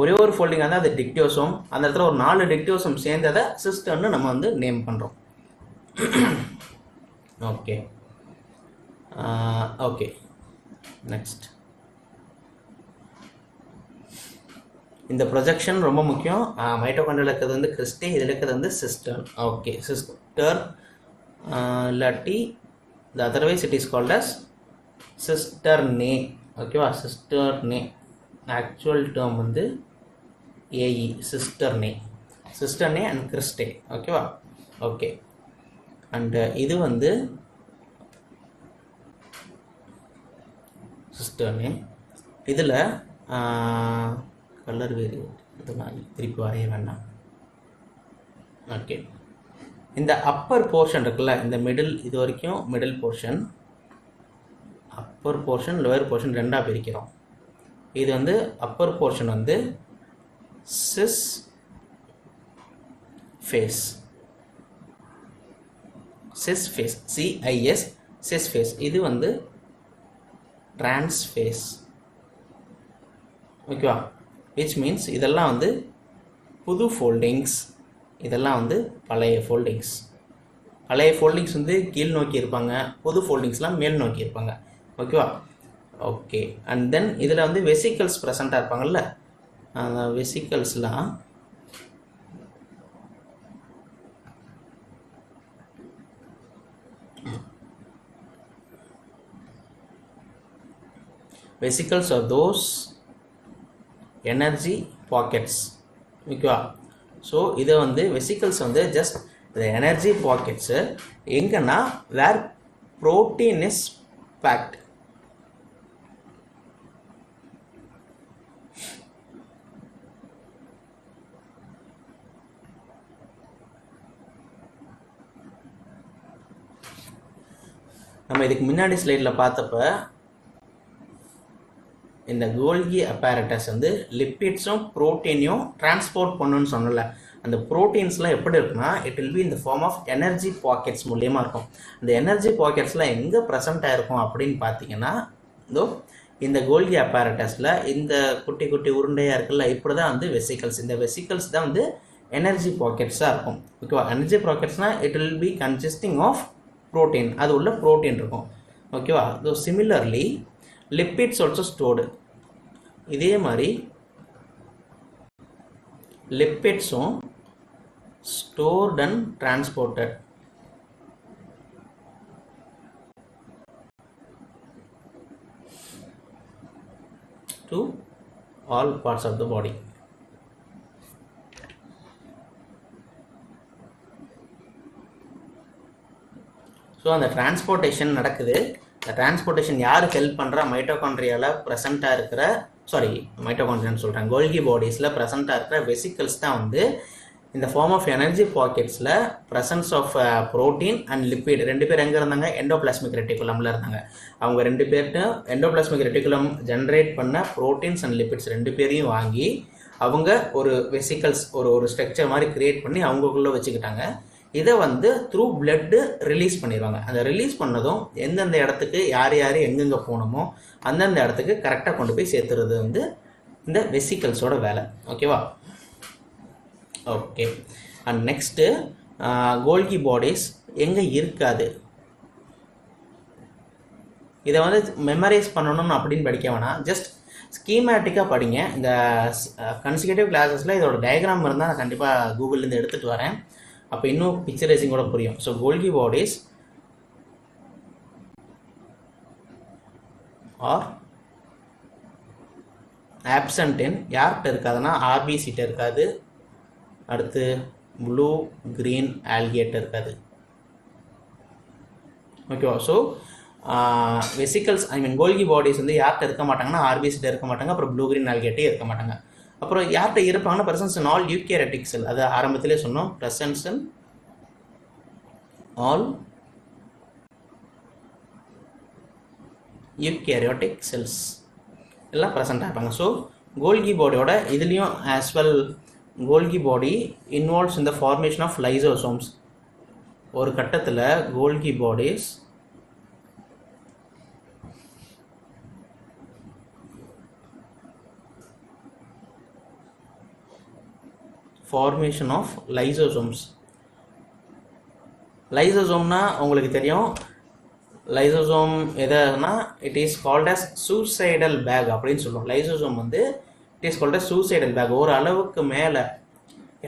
S1: ஒரே ஒரு ஃபோல்டிங் வந்து அது டிக்டியோசோம். அந்த இடத்துல ஒரு 4 டிக்டியோசோம் சேர்ந்ததை சிஸ்டர்னு நம்ம வந்து நேம் பண்ணுறோம். Okay okay. நெக்ஸ்ட், இந்த ப்ரொஜெக்ஷன் ரொம்ப முக்கியம். மைட்டோகாண்ட்ரியாவில் இருக்கிறது வந்து கிறிஸ்டே, இதில் இருக்கிறது வந்து சிஸ்டர்ன். ஓகே, சிஸ்டர் இல்லாட்டி otherwise it is called as cisternae. ஓகேவா? சிஸ்டர்னே ஆக்சுவல் டேர்ம் வந்து AE, cisternae. Cisternae and cristae. ஓகேவா? ஓகே. அண்டு இது வந்து சிஸ்டர்னே. இதில் கலர் வேறு இதெல்லாம் திருப்பி வரைய வேண்டாம். ஓகே. இந்த அப்பர் போர்ஷன் இருக்குல்ல, இந்த மிடில், இது வரைக்கும் middle portion, upper portion lower portion ரெண்டாக பிரிக்கிறோம். இது வந்து அப்பர் போர்ஷன் வந்து cis face, cis face, CIS, cis face. இது வந்து ட்ரான்ஸ் ஃபேஸ். ஓகேவா? விச் மீன்ஸ் இதெல்லாம் வந்து புது ஃபோல்டிங்ஸ், இதெல்லாம் வந்து பழைய ஃபோல்டிங்ஸ். பழைய ஃபோல்டிங்ஸ் வந்து கீழ் நோக்கி இருப்பாங்க, புது ஃபோல்டிங்ஸ்லாம் மேல் நோக்கி இருப்பாங்க. ஓகேவா? ஓகே. அண்ட் தென் இதில் வந்து வெசிக்கல்ஸ் ப்ரெசண்ட்டாக இருப்பாங்கல்ல, அந்த வெசிக்கல்ஸ்லாம் vesicles are those energy pockets. ஓகேவா? ஸோ இதை வந்து வெசிக்கல்ஸ் வந்து ஜஸ்ட் இந்த எனர்ஜி பாக்கெட்ஸு எங்கன்னா வேர் ப்ரோட்டீன் இஸ் பேக்ட். நம்ம இதுக்கு முன்னாடி ஸ்லைடில் பார்த்தப்ப இந்த கோல்கி அப்பேரட்டஸ் வந்து லிப்பிட்ஸும் ப்ரோட்டீனையும் டிரான்ஸ்போர்ட் பண்ணுன்னு சொன்னல. அந்த ப்ரோட்டீன்ஸ்லாம் எப்படி இருக்குன்னா இட் வில் பி இந்த ஃபார்ம் ஆஃப் எனர்ஜி பாக்கெட்ஸ் மூலியமாக இருக்கும். அந்த எனர்ஜி பாக்கெட்ஸ்லாம் எங்கே ப்ரெசென்ட் ஆகிருக்கும் அப்படின்னு பார்த்தீங்கன்னா இந்த கோல்கி அப்பேரட்டஸில் இந்த குட்டி குட்டி உருண்டையாக இருக்குல்ல, இப்படி தான் வந்து வெசிக்கல்ஸ். இந்த வெசிக்கல்ஸ் தான் வந்து எனர்ஜி பாக்கெட்ஸாக இருக்கும். ஓகேவா? எனர்ஜி பாக்கெட்ஸ்னால் it will be consisting of protein. அது உள்ள ப்ரோட்டீன் இருக்கும். ஓகேவா? So similarly lipids also stored. இதே மாதிரி லிப்பிட்ஸும் stored and transported to all parts of the body. So அந்த டிரான்ஸ்போர்ட்டேஷன் நடக்குது. இந்த டிரான்ஸ்போர்ட்டேஷன் யார் ஹெல்ப் பண்ணுறா? மைட்டோகாண்ட்ரியாவில் ப்ரெசண்ட்டாக இருக்கிற மைட்டோகாண்ட்ரியான்னு சொல்கிறேன், கோல்கி பாடிஸில் ப்ரெசண்ட்டாக இருக்கிற வெசிக்கல்ஸ் தான் வந்து இந்த ஃபார்ம் ஆஃப் எனர்ஜி பாக்கெட்ஸில் presence of protein and lipid. 2 பேர் எங்கே இருந்தாங்க? எண்டோபிளாஸ்மிக் ரெட்டிகுலமில் இருந்தாங்க. அவங்க 2 பேர்ட்டும் எண்டோபிளாஸ்மிக் ரெட்டிகுலம் ஜென்ரேட் பண்ண ப்ரோட்டீன்ஸ் அண்ட் லிப்பிட்ஸ் 2 பேரையும் வாங்கி அவங்க ஒரு வெசிக்கல்ஸ் ஒரு ஸ்ட்ரக்சர் மாதிரி கிரியேட் பண்ணி அவங்களுக்குள்ளே வச்சுக்கிட்டாங்க. இதை வந்து த்ரூ பிளட்டு ரிலீஸ் பண்ணிடுவாங்க. அந்த ரிலீஸ் பண்ணதும் எந்தெந்த இடத்துக்கு யார் எங்கெங்கே போகணுமோ அந்தந்த இடத்துக்கு கரெக்டாக கொண்டு போய் சேர்த்துறது வந்து இந்த வெசிக்கல்ஸோட வேலை. ஓகேவா? ஓகே. அண்ட் நெக்ஸ்ட்டு கோல்கி பாடிஸ் எங்கே இருக்காது, இதை வந்து மெமரைஸ் பண்ணணும் அப்படின்னு படிக்க வேணாம், ஜஸ்ட் ஸ்கீமேட்டிக்காக படிங்க. இந்த கன்சிகூட்டிவ் கிளாஸஸில் இதோட டயக்ராம் இருந்தால் நான் கண்டிப்பாக கூகுள்லேருந்து எடுத்துகிட்டு வரேன். அப்போ இன்னும் பிக்சரைசிங் கூட புரியும். So Golgi bodies are absent in யார்கிட்ட இருக்காதுன்னா ஆர்பிசிட்ட இருக்காது, அடுத்து ப்ளூ கிரீன் ஆல்கேட் இருக்காது. ஓகேவா? ஸோ வெசிக்கல்ஸ் கோல்கி பாடிஸ் வந்து யார்கிட்ட இருக்க மாட்டாங்கன்னா ஆர்பிசிட்ட இருக்க மாட்டாங்க, அப்புறம் ப்ளூ கிரீன் ஆல்கேட்டே இருக்க மாட்டாங்க. அப்புறம் யார்கிட்ட இருப்பாங்கன்னா presence in all eukaryotic cell. அது ஆரம்பத்திலே சொன்னோம், presence in all eukaryotic cells எல்லாம் ப்ரெசென்ட்டாக இருப்பாங்க. ஸோ கோல்கி பாடியோட இதுலேயும் as well Golgi body involves in the formation of lysosomes. ஒரு கட்டத்தில் Golgi bodies formation of lysosomes. லைசோசோம்னா உங்களுக்கு தெரியும், லைசோசோம் எதுனா it is called as suicidal bag அப்படின்னு சொல்லுவோம். லைசோசோம் வந்து it is called as suicidal bag. ஒரு அளவுக்கு மேலே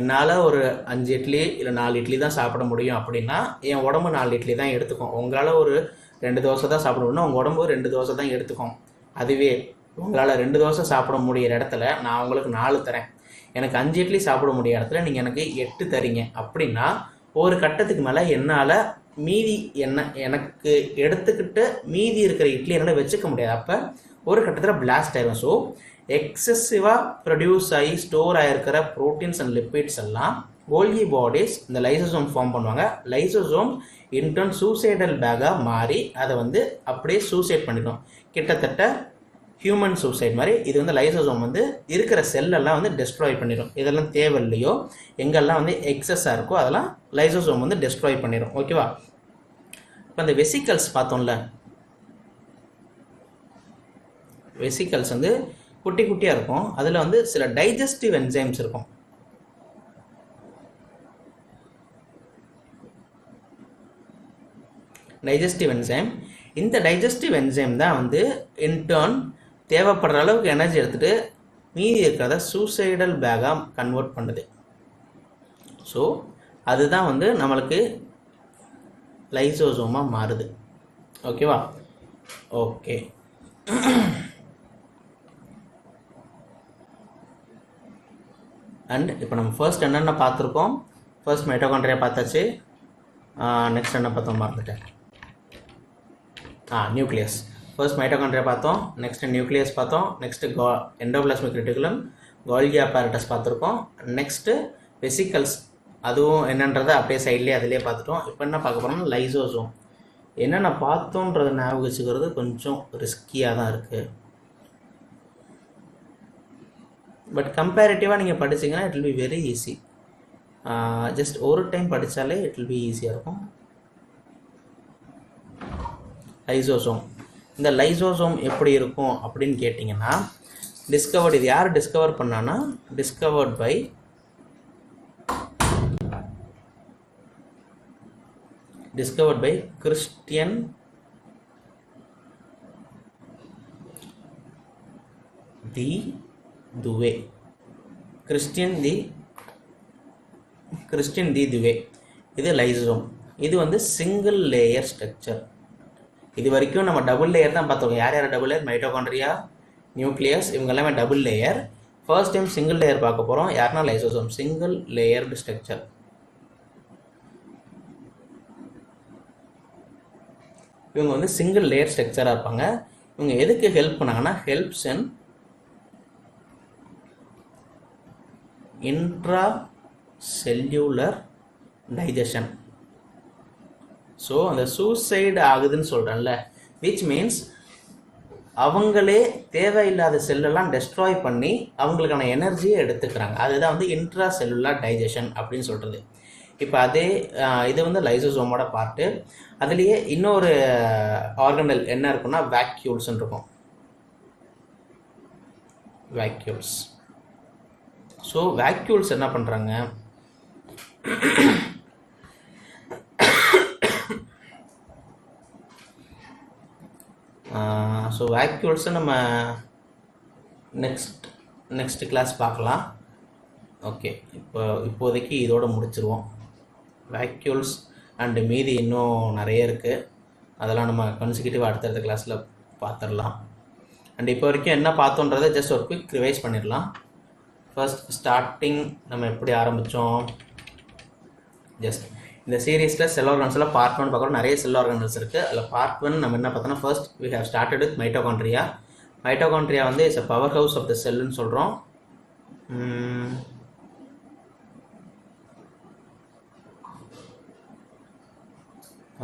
S1: என்னால் ஒரு 5 இட்லி இல்லை 4 இட்லி தான் சாப்பிட முடியும் அப்படின்னா என் உடம்பு 4 இட்லி தான் எடுத்துக்கும். உங்களால் ஒரு 2 தோசை தான் சாப்பிட முடியும்னா உங்கள் உடம்பு 2 தோசை தான் எடுத்துக்கும். அதுவே உங்களால் 2 தோசை சாப்பிட முடியிற இடத்துல நான் உங்களுக்கு 4 தரேன், எனக்கு 5 இட்லி சாப்பிட முடிய இடத்துல நீங்கள் எனக்கு 8 தரீங்க அப்படின்னா ஒரு கட்டத்துக்கு மேலே என்னால் மீதி எனக்கு எடுத்துக்கிட்டு மீதி இருக்கிற இட்லி என்னால் வச்சுக்க முடியாது. அப்போ ஒரு கட்டத்தில் பிளாஸ்ட் ஆயிடும். ஸோ எக்ஸசிவாக ப்ரொடியூஸ் ஆகி ஸ்டோர் ஆகிருக்கிற ப்ரோட்டீன்ஸ் அண்ட் லிப்பிட்ஸ் எல்லாம் கோல்கி பாடிஸ் இந்த லைசோசோம் ஃபார்ம் பண்ணுவாங்க. லைசோசோம் இன்டர்ன் சூசைடல் பேக்காக மாறி அதை வந்து அப்படியே சூசைட் பண்ணிடும். கிட்டத்தட்ட ஹியூமன் சூசைட் மாதிரி இது வந்து லைசோசோம் வந்து இருக்கிற செல்லெல்லாம் வந்து டெஸ்ட்ராய் பண்ணிடும். இதெல்லாம் தேவையில்லையோ எங்கெல்லாம் வந்து எக்ஸஸாக இருக்கோ அதெல்லாம் லைசோசோம் வந்து டெஸ்ட்ராய் பண்ணிடும். ஓகேவா? இப்போ அந்த வெசிக்கல்ஸ் பார்த்தோம்ல, வெசிக்கல்ஸ் வந்து குட்டி குட்டியாக இருக்கும். அதில் வந்து சில டைஜஸ்டிவ் என்சைம்ஸ் இருக்கும். டைஜஸ்டிவ் என்சைம், இந்த டைஜஸ்டிவ் என்சைம் தான் வந்து இன்டர்ன் தேவைப்படுற அளவுக்கு எனர்ஜி எடுத்துகிட்டு மீதி இருக்கிறத சூசைடல் பேக்காக கன்வெர்ட் பண்ணுது. ஸோ அதுதான் வந்து நம்மளுக்கு லைசோசோமாக மாறுது. ஓகேவா? ஓகே. அண்ட் இப்போ நம்ம ஃபர்ஸ்ட் என்னென்ன பார்த்துருக்கோம்? ஃபர்ஸ்ட் மைட்டோகாண்ட்ரியா பார்த்தாச்சு. நெக்ஸ்ட் என்ன பார்த்தோம் மறந்துட்டேன். நியூக்ளியஸ். ஃபர்ஸ்ட் மைட்டோகாண்ட்ரியா பார்த்தோம், நெக்ஸ்ட் நியூக்ளியஸ் பார்த்தோம், நெக்ஸ்ட்டு எண்டோபிளாஸ்மிக் ரெட்டிகுலம், கோல்கி அப்பேரட்டஸ் பார்த்துருக்கோம், நெக்ஸ்ட்டு வெசிக்கல்ஸ் அதுவும் என்னன்றதை அப்படியே சைட்லேயே அதிலே பார்த்துட்டோம். இப்போ என்ன பார்க்க போகிறோம்னா லைசோசோம். என்னென்ன பார்த்தோன்றதை ஞாபகம் வச்சுக்கிறது கொஞ்சம் ரிஸ்கியாக தான் இருக்குது. பட் கம்பேரிட்டிவாக நீங்கள் படிச்சிங்கன்னா it will be very easy. Just ஒரு டைம் படித்தாலே இட் வில் பி ஈஸியாக இருக்கும். லைசோசோம். இந்த லைசோசோம் எப்படி இருக்கும் அப்படின்னு கேட்டிங்கன்னா, டிஸ்கவர்டு, இது யார் டிஸ்கவர் பண்ணான்னா discovered by Christian de Duve. Christian de Duve. இது லைசோசோம். இது வந்து சிங்கிள் லேயர் ஸ்ட்ரக்சர். இது வரைக்கும் நம்ம டபுள் லேயர் தான் பார்த்தோம். யார் யார் டபுள் லேயர்? மைட்டோகாண்ட்ரியா, நியூக்ளியஸ், இவங்க எல்லாமே double layer. First time single layer பார்க்க போகிறோம். யாருன்னா லைசோசோம், சிங்கிள் லேயர்டு ஸ்ட்ரக்சர். இவங்க வந்து சிங்கிள் லேயர் ஸ்ட்ரக்சராக இருப்பாங்க. இவங்க எதுக்கு ஹெல்ப் பண்ணாங்கன்னா, helps in intra cellular digestion. So அந்த சூசைடு ஆகுதுன்னு சொல்கிறேன்ல, விச் மீன்ஸ் அவங்களே தேவையில்லாத செல்லெல்லாம் டெஸ்ட்ராய் பண்ணி அவங்களுக்கான எனர்ஜியை எடுத்துக்கிறாங்க. அதுதான் வந்து இன்ட்ரா செல்லுலர் டைஜஷன் அப்படின்னு சொல்கிறது. இப்போ அதே இது வந்து லைசோசோமோட பார்ட்டு. அதுலேயே இன்னொரு ஆர்கனல் என்ன இருக்குன்னா வேக்யூல்ஸ்ன்னு இருக்கும். வேக்யூல்ஸ். ஸோ வேக்யூல்ஸ் என்ன பண்ணுறாங்க, ஸோ வேக்யூல்ஸை நம்ம நெக்ஸ்ட் கிளாஸ் பார்க்கலாம். ஓகே, இப்போதைக்கு இதோடு முடிச்சிருவோம். வேக்யூல்ஸ் அண்டு மீதி இன்னும் நிறைய இருக்குது. அதெல்லாம் நம்ம கன்சிக்யூட்டிவ் அடுத்தடுத்த கிளாஸில் பார்த்துடலாம். அண்ட் இப்போ வரைக்கும் என்ன பார்த்தோன்றதை ஜஸ்ட் ஒரு குவிக் ரிவைஸ் பண்ணிடலாம். ஃபர்ஸ்ட் ஸ்டார்டிங் நம்ம எப்படி ஆரம்பித்தோம், ஜஸ்ட் இந்த சீரீஸில் செல் ஆர்கனல்ஸில் பார்ட் 1 பார்க்குறோம். நிறைய செல் ஆர்கனல்ஸ் இருக்குது. அதில் பார்ட் 1 நம்ம என்ன பார்த்தோம்னா, first we have started with mitochondria. Mitochondria வந்து it's a power house of the செல்லுன்னு சொல்கிறோம்.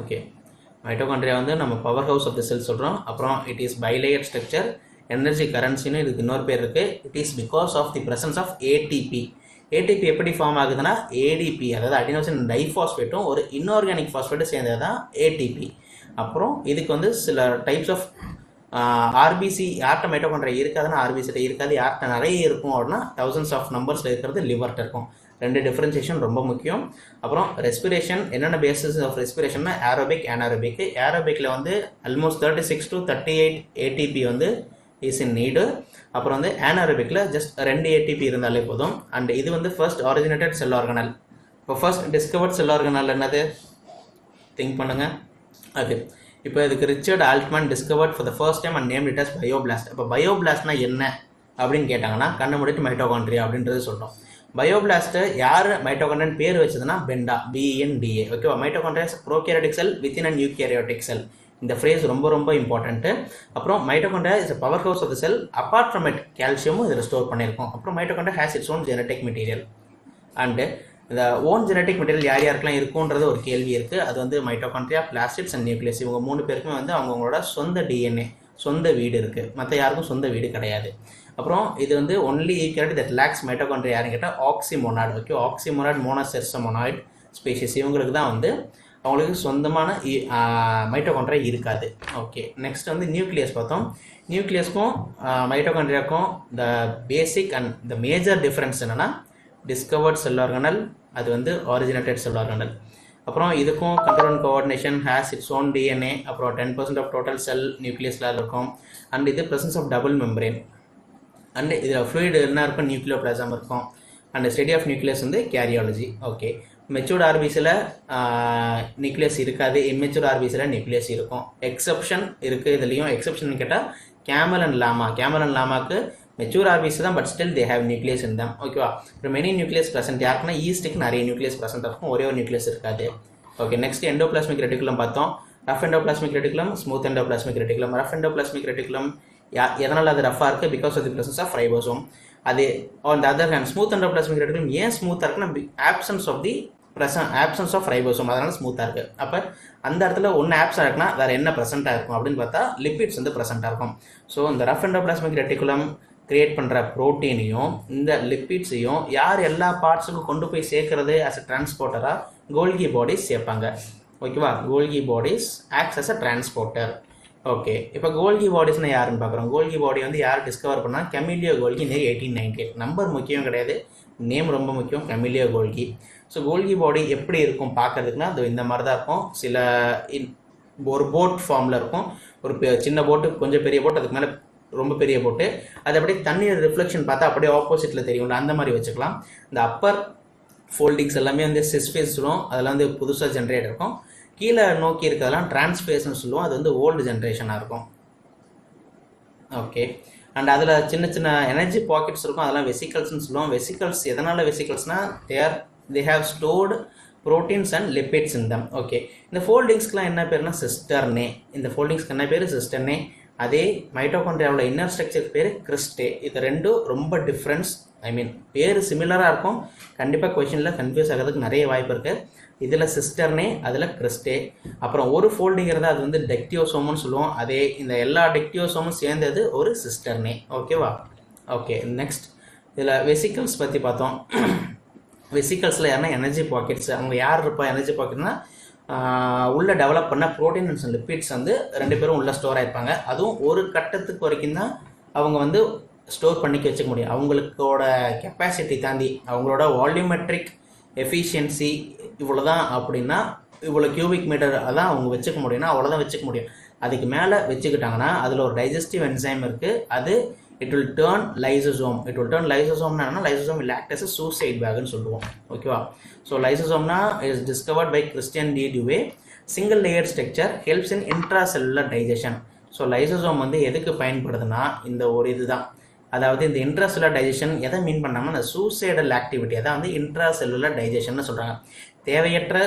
S1: ஓகே, மைட்டோகாண்ட்ரியா வந்து நம்ம power house of the cell சொல்கிறோம். அப்புறம் it is bilayer structure. Energy கரன்சின்னு இதுக்கு இன்னொரு பேர் இருக்குது. It is because of the presence of ATP. ATP எப்படி ஃபார்ம் ஆகுதுன்னா, ஏடிபி அதாவது அடினோசின் டைஃபாஸ்பேட்டும் ஒரு இன்ஆர்கானிக் ஃபாஸ்பேட்டும் சேர்ந்தது தான் ஏடிபி. அப்புறம் இதுக்கு வந்து சில டைப்ஸ் ஆஃப் ஆர்பிசி, யார்கிட்ட மைட்டோகாண்ட்ரியா இருக்காதுன்னா ஆர்பிசிட்ட இருக்காது. யார்கிட்ட நிறைய இருக்கும் அப்படின்னா தௌசண்ட்ஸ் ஆஃப் நம்பர்ஸில் இருக்கிறது லிவர்ட்ட இருக்கும். ரெண்டு டிஃப்ரென்சியேஷன் ரொம்ப முக்கியம். அப்புறம் ரெஸ்பிரேஷன், என்னென்ன பேசிஸ் ஆஃப் ரெஸ்பிரேஷன்னா ஏரோபிக், அனாரோபிக். ஏரோபிக்கில் வந்து ஆல்மோஸ்ட் 36 to 38 ஏடிபி வந்து இஸ் இன் நீடு. அப்புறம் வந்து அனாரோபிக்கில் ஜஸ்ட் 2 ஏடிபி இருந்தாலே போதும். அண்ட் இது வந்து ஃபர்ஸ்ட் ஆரிஜினேட்டட் செல் ஆர்கனல். இப்போ ஃபர்ஸ்ட் டிஸ்கவர்ட் செல் ஆர்கனல் என்னது திங்க் பண்ணுங்க. அது இப்போ இதுக்கு Richard Altmann discovered for the first time and name it as bioplast. இப்போ பயோபிளாஸ்ட்னா என்ன அப்படின்னு கேட்டாங்கன்னா, கண்ணு மூடிட்டு மைட்டோகாண்ட்ரியா அப்படின்றது சொல்கிறோம். பயோபிளாஸ்ட்டு யார் மைட்டோகாண்ட்ரியான்னு பேர் வச்சதுன்னா பெண்டா, BNDA. ஓகேவா? Mitochondria prokaryotic cell within and eukaryotic cell. இந்த ஃப்ரேஸ் ரொம்ப ரொம்ப இம்பார்ட்டன்ட்டு. அப்புறம் mitochondria is a power house of the cell. Apart from it கால்சியமும் இதில் ஸ்டோர் பண்ணியிருக்கோம். அப்புறம் mitochondria has its own genetic material. And இந்த ஓன் ஜெனட்டிக் மெட்டீரியல் யார் யாருக்கெல்லாம் இருக்குன்றது ஒரு கேள்வி இருக்குது. அது வந்து மைட்டோகாண்ட்ரியா, பிளாஸ்டிட்ஸ் அண்ட் நியூக்ளியஸ். இவங்க 3 பேருக்குமே வந்து அவங்களோட சொந்த DNA, சொந்த வீடு இருக்குது. மற்ற யாருக்கும் சொந்த வீடு கிடையாது. அப்புறம் இது வந்து ஒன்லி ஈக்யூரிட்டி தட் லேக்ஸ் மைட்டோகாண்ட்ரியா யாருன்னு கேட்டால் ஆக்சிமோனாய்டு. Okay, ஆக்சிமோனாய்டு மோனோசெர்சமோனாய்டு species. இவங்களுக்கு தான் வந்து அவங்களுக்கு சொந்தமான மைட்டோகாண்ட்ரியா இருக்காது. ஓகே, நெக்ஸ்ட் வந்து நியூக்ளியஸ் பார்த்தோம். நியூக்ளியஸ்க்கும் மைட்டோகாண்ட்ரியாவுக்கும் the basic and the major difference என்னென்னா, டிஸ்கவர்ட் செல் ஆர்கனல், அது வந்து ஆரிஜினேட்டட் செல் ஆர்கனல். அப்புறம் இதுக்கும் control and coordination has its own DNA. அப்புறம் 10% ஆஃப் டோட்டல் செல் நியூக்ளியஸில் இருக்கும். அண்ட் இது presence of double membrane. And இதில் ஃப்ளூயிட் என்ன இருக்கும், நியூக்ளியோபிளாசம் இருக்கும். அண்ட் ஸ்டடி ஆஃப் நியூக்ளியஸ் வந்து கேரியாலஜி. ஓகே, மெச்சூர்ட் ஆர்பிசியில் நியூக்ளியஸ் இருக்காது, இம்மெச்சூர் ஆர்பிசியில் நியூக்ளியஸ் இருக்கும். எக்ஸப்ஷன் இருக்குது இதுலேயும். எக்ஸப்ஷன் கேட்டால் camel and llama. Camel and லாமாக்கு மெச்சூர் ஆர்பிசி தான், but still they have nucleus in them. ஓகேவா? அப்புறம் மெனி நியூக்ளியஸ் ப்ரெசென்ட். யாருக்குன்னா ஈஸ்ட்டுக்கு நிறைய நியூக்ளியஸ் ப்ரெசென்ட் இருக்கும், ஒரே ஒரு நியூக்ளியஸ் இருக்காது. ஓகே, நெக்ஸ்ட் எண்டோபிளாஸ்மிக் ரெட்டிகுலம் பார்த்தோம். Rough endoplasmic reticulum, smooth endoplasmic reticulum. Rough endoplasmic reticulum எதனால் அது ரஃபாக இருக்குது? Because of the presence of ribosome. அது on the other hand smooth endoplasmic reticulum ஏன் ஸ்மூத்தாக இருக்குன்னா, ஆப்சன்ஸ் ஆஃப் ரைபோசோம், அதனால ஸ்மூத்தாக இருக்குது. அப்போ அந்த இடத்துல ஒன்று ஆப்ஸாக இருக்குன்னா வேறு என்ன ப்ரெசென்ட்டாக இருக்கும் அப்படின்னு பார்த்தா லிப்பிட்ஸ் வந்து ப்ரெசென்ட்டாக இருக்கும். ஸோ இந்த ரஃப் எண்டோபிளாஸ்மிக் ரெட்டிகுலம் கிரியேட் பண்ணுற ப்ரோட்டீனையும் இந்த லிப்பிட்ஸையும் யார் எல்லா பார்ட்ஸுக்கும் கொண்டு போய் சேர்க்கறது அஸ் அ டிரான்ஸ்போர்ட்டராக கோல்கி பாடிஸ் சேர்ப்பாங்க. ஓகேவா, Golgi bodies acts as a transporter. Okay, இப்போ கோல்கி பாடிஸ்னு யாருன்னு பார்க்குறோம். கோல்கி பாடி வந்து யார் டிஸ்கவர் பண்ணால் கெமிலியோ கோல்கி நேர் 1898. நம்பர் முக்கியம் கிடையாது, நேம் ரொம்ப முக்கியம், கெமிலியோ கோல்கி. ஸோ கோல்கி பாடி எப்படி இருக்கும் பார்க்கறதுக்குன்னா அது இந்த மாதிரி தான் இருக்கும். சில ஒரு போட் ஃபார்மில் இருக்கும். ஒரு சின்ன போட்டு, கொஞ்சம் பெரிய போட்டு, அதுக்கு மேலே ரொம்ப பெரிய போட்டு, அது அப்படியே தண்ணீர் ரிஃப்ளெக்ஷன் பார்த்தா அப்படியே ஆப்போசிட்டில் தெரியும்ல, அந்த மாதிரி வச்சுக்கலாம். இந்த அப்பர் ஃபோல்டிங்ஸ் எல்லாமே வந்து சிஸ்பேஸ் சொல்லுவோம், அதெல்லாம் வந்து புதுசாக ஜென்ரேட் இருக்கும். கீழே நோக்கி இருக்கிறதெல்லாம் டிரான்ஸ்பேஸ்னு சொல்லுவோம், அது வந்து ஓல்டு ஜென்ரேஷனாக இருக்கும். ஓகே, அண்ட் அதில் சின்ன சின்ன எனர்ஜி பாக்கெட்ஸ் இருக்கும், அதெல்லாம் வெசிக்கல்ஸ்னு சொல்லுவோம். வெசிக்கல்ஸ் எதனால் வெசிக்கல்ஸ்னால் they have stored proteins and lipids in them. Okay, இந்த ஃபோல்டிங்ஸ்க்குலாம் என்ன பேருனா சிஸ்டர்னே. இந்த ஃபோல்டிங்ஸ்க்கு என்ன பேர்? சிஸ்டர்னே. அதே மைட்டோகாண்ட்ரியாவோட இன்னர் ஸ்ட்ரக்சர் பேர் கிறிஸ்டே. இது ரெண்டும் ரொம்ப டிஃப்ரென்ஸ். பேர் சிமிலராக இருக்கும். கண்டிப்பாக கொஷனில் கன்ஃபியூஸ் ஆகிறதுக்கு நிறைய வாய்ப்பு இருக்குது. இதில் சிஸ்டர்னே, அதில் கிறிஸ்டே. அப்புறம் ஒரு ஃபோல்டிங்கிறத அது வந்து டெக்டியோசோம்னு சொல்லுவோம். அதே இந்த எல்லா டெக்டியோசோமும் சேர்ந்தது ஒரு சிஸ்டர்னே. ஓகேவா? ஓகே, நெக்ஸ்ட் இதில் வெசிக்கல்ஸ் பற்றி பார்த்தோம். வெசிக்கல்ஸில் யாருன்னா எனர்ஜி பாக்கெட்ஸ். அவங்க யார் இருப்பா எனர்ஜி பாக்கெட்னா உள்ளே டெவலப் பண்ண ப்ரோட்டீன் அண்ட் லிப்பிட்ஸ் வந்து ரெண்டு பேரும் உள்ளே ஸ்டோர் ஆகிருப்பாங்க. அதுவும் ஒரு கட்டத்துக்கு வரைக்கும் தான் அவங்க வந்து ஸ்டோர் பண்ணிக்க வச்சுக்க முடியும். அவங்களோட கெப்பாசிட்டி தாண்டி அவங்களோட வால்யூமெட்ரிக் எஃபிஷியன்சி இவ்வளோ தான் அப்படின்னா, இவ்வளோ கியூபிக் மீட்டர் அதான் அவங்க வச்சுக்க முடியும்னா அவ்வளோதான் வச்சுக்க முடியும். அதுக்கு மேலே வச்சுக்கிட்டாங்கன்னா அதில் ஒரு டைஜஸ்டிவ் என்சைம் இருக்குது. அது இட் வில் டேர்ன் லைசோசோம். லைசோசோம்னா என்ன? Lysosome will act as a suicide பேக்னு சொல்லுவோம். ஓகேவா? ஸோ லைசோசோம்னா is discovered by Christian de Duve. Single layer structure helps in intracellular digestion. So lysosome வந்து எதுக்கு பயன்படுதுன்னா இந்த ஒரு இதுதான். அதாவது இந்த இன்ட்ராசெல்லுலர் டைஜஷன் எதை மீன் பண்ணாங்கன்னா அந்த சூசைடல் ஆக்டிவிட்டி, அதான் வந்து இன்ட்ராசெல்லுலர் டைஜஷன் சொல்கிறாங்க. தேவையற்ற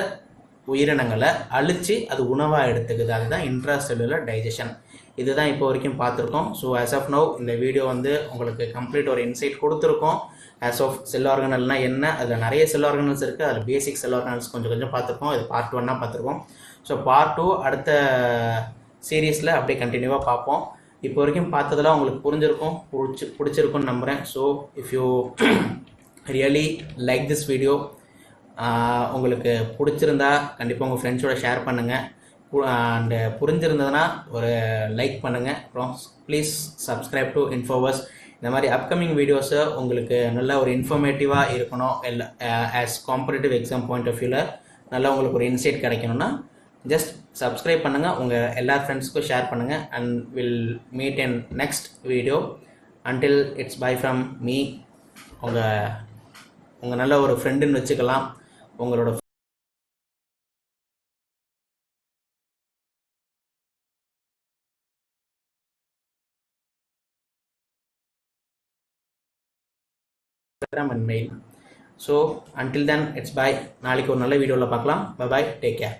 S1: உயிரினங்களை அழித்து அது உணவாக எடுத்துக்குது, அதுதான் இன்ட்ராசெல்லுலர் டைஜஷன். இதுதான் இப்போ வரைக்கும் பார்த்துருக்கோம். ஸோ ஆஸ் ஆஃப் நவ் இந்த வீடியோ வந்து உங்களுக்கு கம்ப்ளீட் ஒரு இன்சைட் கொடுத்துருக்கோம். ஆஸ் ஆஃப் செல் ஆர்கனல்னால் என்ன, அதில் நிறைய செல் ஆர்கனல்ஸ் இருக்குது. அதில் பேசிக் செல் ஆர்கனல்ஸ் கொஞ்சம் பார்த்துருக்கோம். இது பார்ட் 1 பார்த்துருக்கோம். ஸோ பார்ட் 2 அடுத்த சீரீஸில் அப்படியே கண்டினியூவாக பார்ப்போம். இப்போ வரைக்கும் பார்த்ததெல்லாம் உங்களுக்கு பிடிச்சிருக்கும்னு நம்புகிறேன். So if you really like this video, உங்களுக்கு பிடிச்சிருந்தா கண்டிப்பாக உங்கள் ஃப்ரெண்ட்ஸோட ஷேர் பண்ணுங்கள். அண்டு புரிஞ்சிருந்ததுன்னா ஒரு லைக் பண்ணுங்கள். அப்புறம் ப்ளீஸ் சப்ஸ்கிரைப் டு இன்ஃபோவர்ஸ். இந்த மாதிரி அப்கமிங் வீடியோஸை உங்களுக்கு நல்ல ஒரு இன்ஃபர்மேட்டிவாக இருக்கணும், இல்லை as competitive exam point of வியூவில் நல்லா உங்களுக்கு ஒரு இன்சைட் கிடைக்கணும்னா ஜஸ்ட் சப்ஸ்கிரைப் பண்ணுங்கள், உங்கள் எல்லா ஃப்ரெண்ட்ஸுக்கும் ஷேர் பண்ணுங்கள். And will meet in next video. Until it's by from me. உங்கள் நல்ல ஒரு ஃப்ரெண்டுன்னு வச்சுக்கலாம். உங்களோட and mail. So until then it's bye. நாளைக்கு ஒரு நல்ல வீடியோவில் பார்க்கலாம். Bye bye, take care.